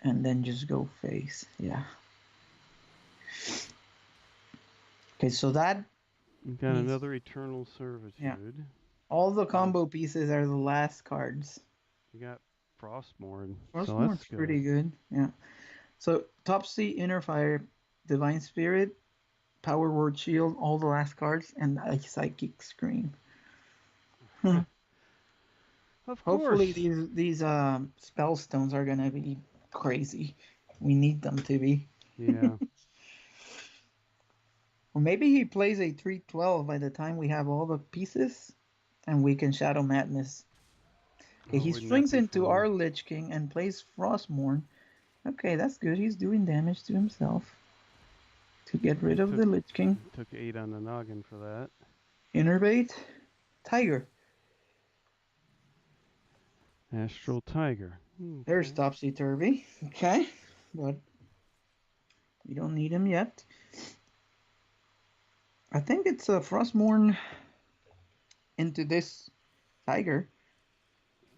and then just go face. Yeah. Okay, so that We've got means, another Eternal yeah, Servitude. all the Oh, combo pieces are the last cards. we got Frostmourne, so Frostmourne's that's good. pretty good. Yeah. So Top C, Inner Fire, Divine Spirit, Power Word Shield, all the last cards, and a Psychic Scream. Hmm. Of Hopefully course. these spell stones are gonna be crazy. We need them to be. Yeah. Or maybe he plays a 312 by the time we have all the pieces, and we can Shadow Madness. Okay, Oh, he wouldn't that swings be into fun? our Lich King and plays Frostmourne. Okay, that's good. He's doing damage to himself to get He rid of took the Lich King. he took 8 on the noggin for that. Innervate, Tiger. Astral Tiger. There's Okay. Topsy Turvy. Okay, but we don't need him yet. I think it's a Frostmourne into this Tiger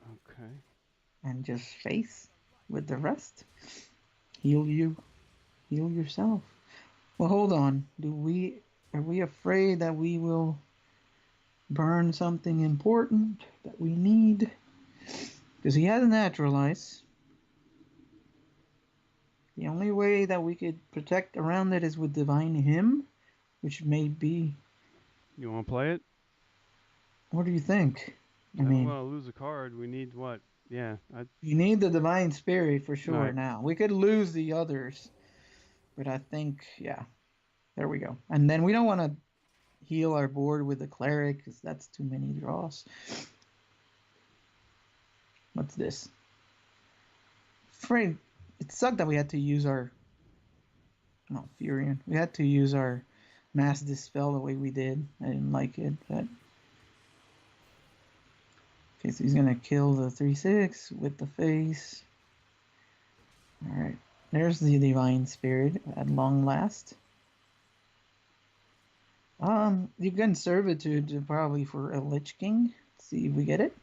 Okay. and just face with the rest. Heal you, heal yourself. Well, hold on. Are we afraid that we will burn something important that we need? Because he has naturalize. The only way that we could protect around it is with divine hymn, which may be. You want to play it? What do you think? I I don't mean, want to lose a card. We need what? Yeah. I you need the divine spirit for sure. right. Now we could lose the others, but I think yeah, there we go. And then we don't want to heal our board with the cleric because that's too many draws. What's this? Afraid it sucked that we had to use our no Furion. We had to use our mass dispel the way we did. I didn't like it, but okay, so he's gonna kill the 3/6 with the face. Alright. There's the divine spirit at long last. You can servitude probably for a Lich King. Let's see if we get it.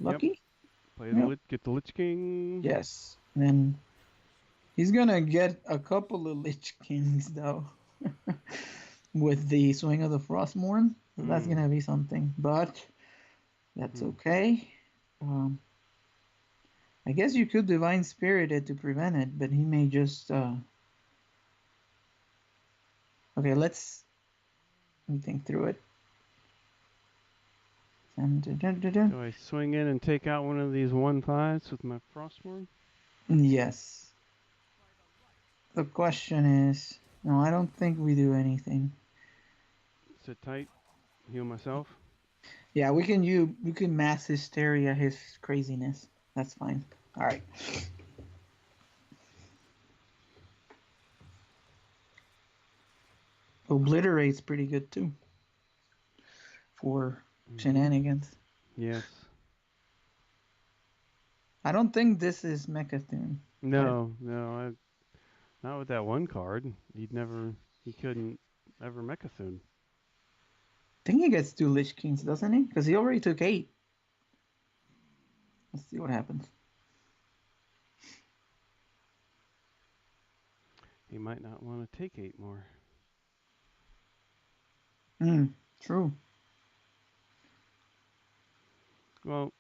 Yep. Lucky? Play the Yep. lit. Get the Lich King. Yes. And then he's gonna get a couple of Lich Kings though. With the swing of the Frostmourne. So that's Hmm. gonna be something. But that's Hmm. okay. Um, I guess you could Divine Spirit it to prevent it, but he may just. Okay, let me think through it. And, Do I swing in and take out one of these 1/5s with my Frostmourne? yes. The question is, no, I don't think we do anything. Sit tight. Heal myself. Yeah, we can mass hysteria his craziness. That's fine. All right. Obliterate's pretty good too for Hmm. shenanigans. Yes. I don't think this is Mechathune, but No. No. Not with that one card. He'd never. He couldn't ever Mechathune. I think he gets two Lich Kings, doesn't he? Because he already took 8. Let's see what happens. He might not want to take 8 more. Hmm, true. Well.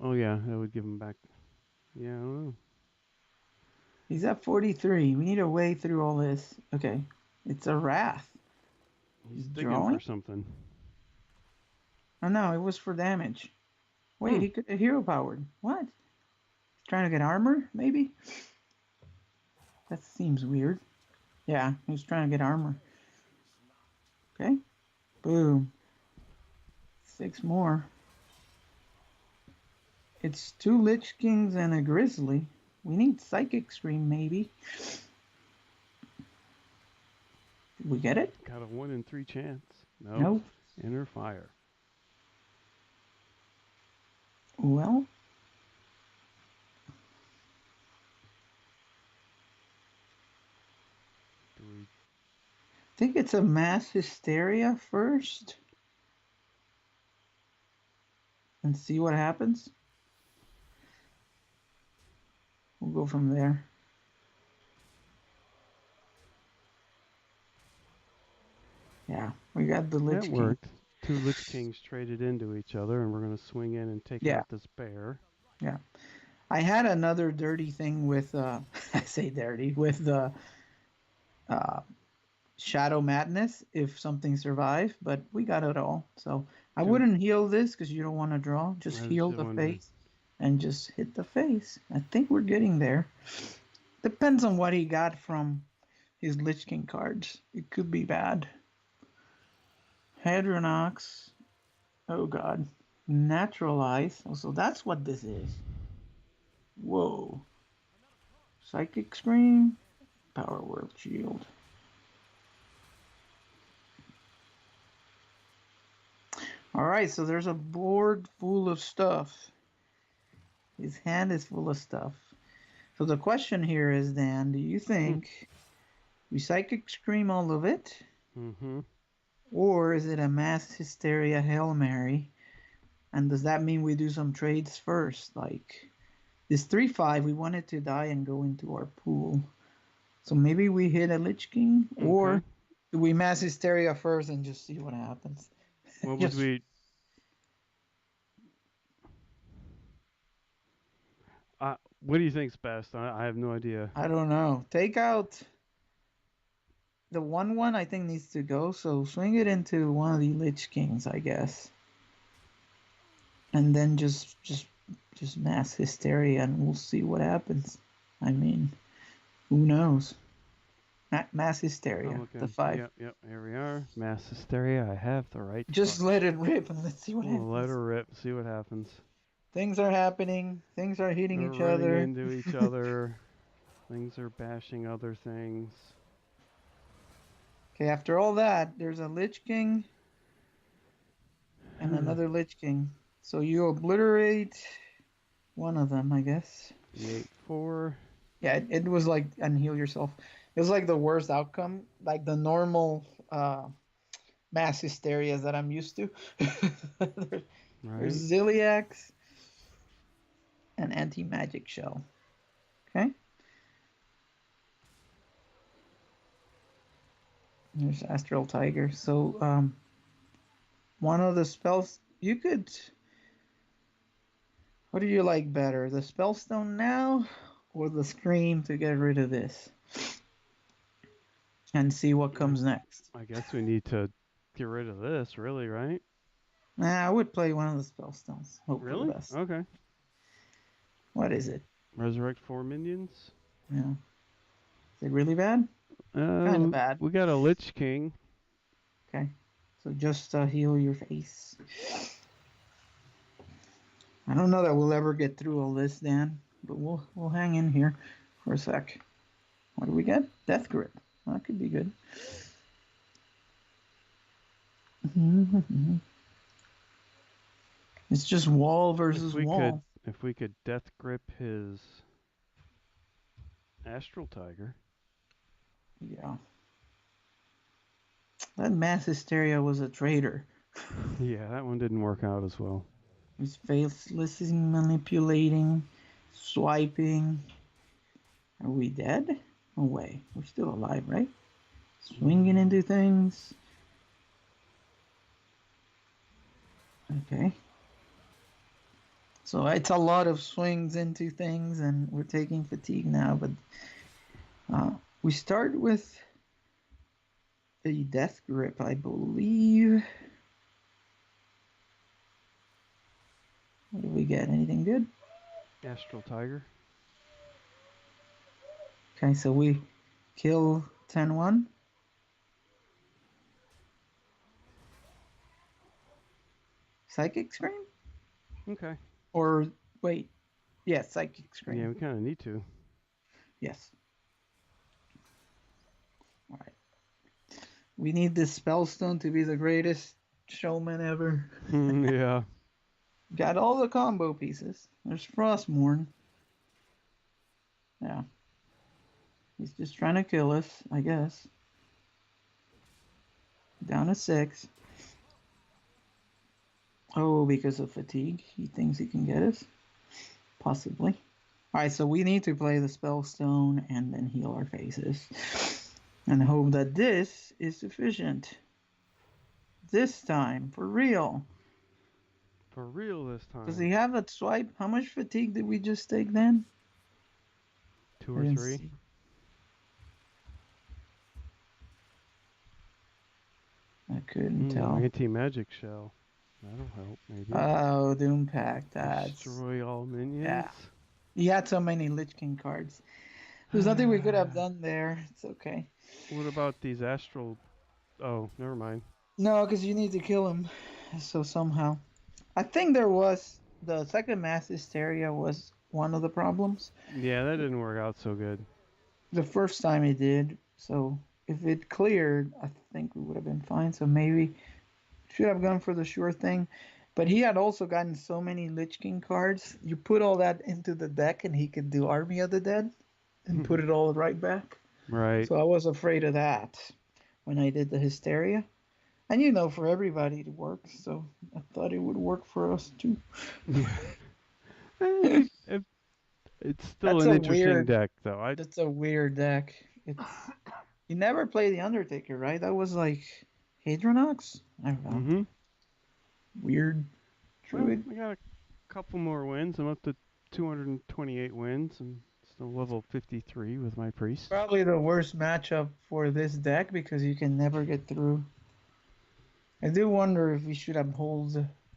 Oh yeah. That would give him back. Yeah. I don't know. He's at 43. We need a way through all this. Okay. It's a Wrath. He's He's digging for drawing? something. Oh no, it was for damage. Wait, Hmm. he could hero powered. What? He's trying to get armor, maybe? That seems weird. Yeah, he was trying to get armor. Okay. Boom. 6 more. It's 2 Lich Kings and a Grizzly. We need Psychic Scream, maybe. Did we get it? Got a 1 in 3 chance. No. No. Inner fire. Well, Do we? I think it's a mass hysteria first and see what happens. We'll go from there. Yeah, we got the That Lich King. worked. 2 Lich Kings traded into each other, and we're going to swing in and take Yeah, out this bear. yeah. I had another dirty thing with, I say dirty, with the uh, Shadow Madness if something survived, but we got it all. So I Do wouldn't heal this because you don't want to draw. Just I was heal just the wondering. face and just hit the face. I think we're getting there. Depends on what he got from his Lich King cards. It could be bad. Hadronox. Oh god. Naturalize. Oh, so that's what this is. Whoa. Psychic Scream. Power World Shield. Alright, so there's a board full of stuff. His hand is full of stuff. So the question here is, Dan, do you think we Psychic Scream all of it? Mm-hmm. Or is it a mass hysteria Hail Mary? And does that mean we do some trades first? Like this 3/5, we want it to die and go into our pool. So maybe we hit a Lich King, Okay. or do we mass hysteria first and just see what happens? What would Just we? What do you think's best? I have no idea. I don't know. Take out the 1/1. I think needs to go. So swing it into one of the Lich Kings, I guess, and then just mass hysteria, and we'll see what happens. I mean, who knows? Mass I'm hysteria, the looking. 5. Yep, yep. Here we are. Mass hysteria. I have the right Just card. let it rip and let's see what We'll let happens. her rip. See what happens. Things are happening. Things are hitting They're each running other. into each other. Things are bashing other things. Okay, after all that, there's a Lich King and the another Lich King. So you obliterate one of them, I guess. 8-4. Yeah, it was like unheal yourself. It was like the worst outcome, like the normal mass hysterias that I'm used to. Right. There's Ziliax and anti magic shell. Okay, there's Astral Tiger. So one of the spells you could. What do you like better, the Spellstone now or the Scream to get rid of this and see what I, comes next? I guess we need to get rid of this, really, right? Nah, I would play one of the Spellstones. Hope for the Really? best. Okay. What is it? Resurrect 4 minions. Yeah. Is it really bad? Kind of bad. We got a Lich King. Okay. So just heal your face. I don't know that we'll ever get through all this, Dan, but we'll hang in here for a sec. What do we get? Death Grip. That could be good. It's just wall If versus we could, wall. if we could death grip his Astral Tiger. Yeah. That mass hysteria was a traitor. Yeah, that one didn't work out as well. He's faceless, manipulating, swiping. Are we dead? No way. We're still alive, right? Swinging into things. Okay. So it's a lot of swings into things, and we're taking fatigue now. But we start with a death grip, I believe. What do we get? Anything good? Astral Tiger. Okay, so we kill 10-1. Psychic Scream? Okay. Or wait, yes, Psychic Yeah, Scream. we kind of need to. Yes. All right. We need this Spellstone to be the greatest showman ever. Yeah. Got all the combo pieces. There's Frostmourne. Yeah. He's just trying to kill us, I guess. Down to 6. Oh, because of fatigue. He thinks he can get us? Possibly. Alright, so we need to play the Spellstone and then heal our faces. And hope that this is sufficient. This time, for real. For real this Does time. he have a swipe? How much fatigue did we just take then? Two I or didn't three. see. I couldn't tell. Anti-magic shell. That'll help, maybe. Oh, Doom Pack. That's. Destroy all minions. Yeah. He had so many Lich King cards. There's nothing we could have done there. It's okay. What about these astral? Oh, never mind. No, because you need to kill him. So somehow. I think there was. The second mass hysteria was one of the problems. Yeah, that didn't work out so good. The first time it did. So if it cleared, I think we would have been fine. So maybe should have gone for the sure thing. But he had also gotten so many Lich King cards. You put all that into the deck and he could do Army of the Dead and put it all right back. Right. So I was afraid of that when I did the Hysteria. And for everybody it works, so I thought it would work for us too. Yeah. It's still That's an a interesting weird deck, though. that's a weird deck. It's you never play the Undertaker, right? That was like Hadronox? I don't know. Mm-hmm. Weird Well, druid. I got a couple more wins. I'm up to 228 wins and still level 53 with my priest. Probably the worst matchup for this deck because you can never get through. I do wonder if we should have hold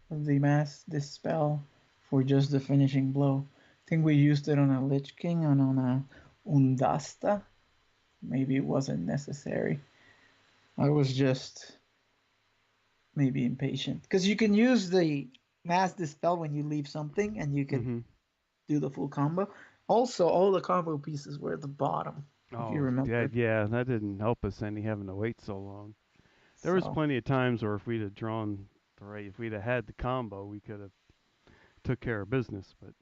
the mass this spell for just the finishing blow. I think we used it on a Lich King and on a Undasta. Maybe it wasn't necessary. I was just maybe impatient because you can use the mass dispel when you leave something and you could Mm-hmm. do the full combo. Also, all the combo pieces were at the bottom, if you Oh, remember. yeah, that didn't help us any having to wait so long. There was So, plenty of times where if we'd have drawn if we'd have had the combo, we could have took care of business. But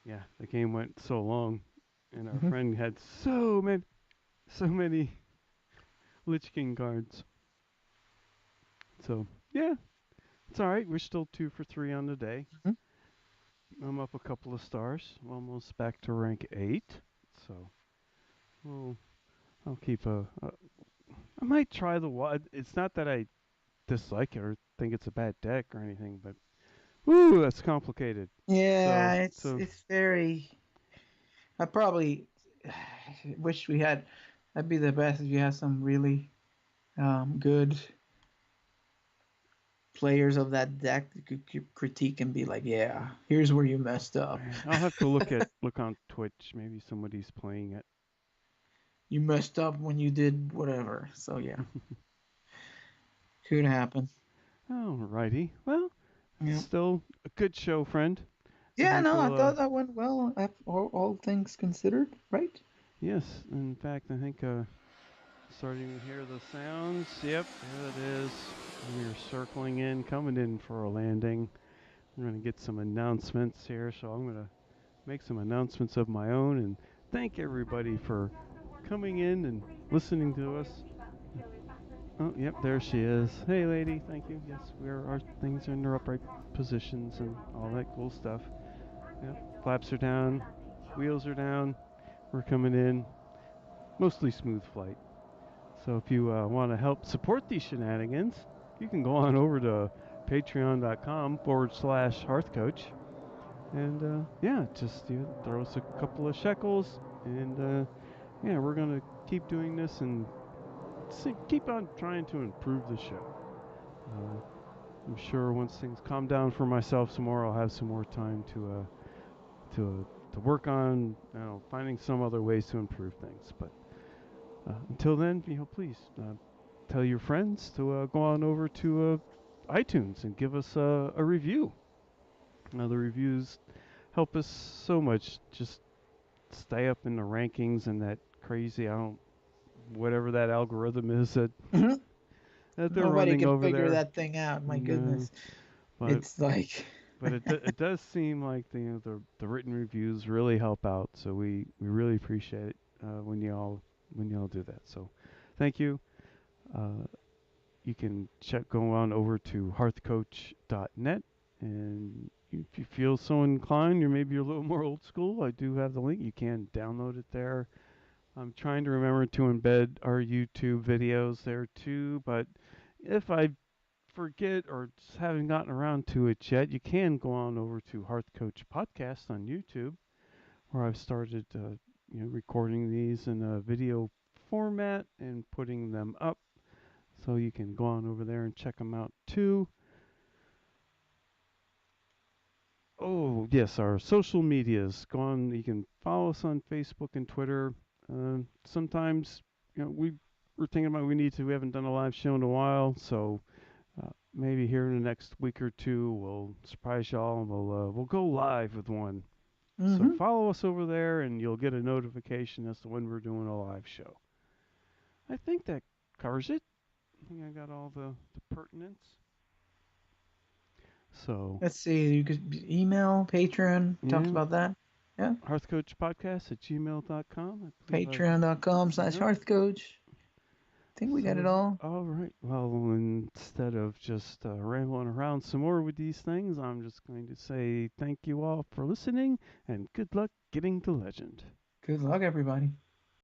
yeah, the game went so long, and our mhm. friend had so many Lich King cards. So yeah, it's all right. We're still 2 for 3 on the day. Mhm. I'm up a couple of stars. I'm almost back to rank 8. So well, I'll keep a. I might try the wad. It's not that I dislike it or think it's a bad deck or anything, but woo, that's complicated. Yeah, So it's so it's very. I probably wish we had. That'd be the best if you had some really good players of that deck that could critique and be like, "Yeah, here's where you messed up. I'll have to look on Twitch. Maybe somebody's playing it. You messed up when you did whatever." So yeah, could happen. Alrighty. Well, Yeah. still a good show, friend. I Yeah, think no, I we'll thought that went well, all things considered, right? yes. In fact, I think starting to hear the sounds. Yep, there it is. We're circling in, coming in for a landing. I'm going to get some announcements here, so I'm going to make some announcements of my own and thank everybody for coming in and listening to us. Oh, yep, there she is. Hey, lady, thank you. Yes, our things are in their upright positions and all that cool stuff. Yep, flaps are down, wheels are down. We're coming in. Mostly smooth flight. So if you want to help support these shenanigans, you can go on over to patreon.com/hearthcoach. And yeah, just throw us a couple of shekels. And yeah, we're going to keep doing this and keep on trying to improve the show. Uh, I'm sure once things calm down for myself some more, I'll have some more time to to work on, finding some other ways to improve things. But until then, please tell your friends to go on over to iTunes and give us a review. The reviews help us so much. Just stay up in the rankings and that crazy, I don't, whatever that algorithm is that they're Nobody running can over figure there. that thing out. My No, goodness, but it's like it does seem like the written reviews really help out. So we really appreciate it when y'all do that. So thank you. Uh, you can go on over to hearthcoach.net, and if you feel so inclined, or maybe you're a little more old school, I do have the link. You can download it there. I'm trying to remember to embed our YouTube videos there too, but if I forget or just haven't gotten around to it yet, you can go on over to Hearthcoach Podcast on YouTube, where I've started recording these in a video format and putting them up. So you can go on over there and check them out too. Oh, yes, our social medias. Go on. You can follow us on Facebook and Twitter. Sometimes, we're thinking about we haven't done a live show in a while, so maybe here in the next week or two we'll surprise y'all and we'll go live with one. So hmm follow us over there and you'll get a notification as to when we're doing a live show. I think that covers it. I think I got all the pertinence. So let's see. You could email Patreon. Talked yeah, about that. Yeah, hearthcoachpodcast at gmail.com. I believe I've yep. patreon.com/hearthcoach. I think we got it So all. all right. Well, instead of just rambling around some more with these things, I'm just going to say thank you all for listening and good luck getting to legend. Good luck, everybody.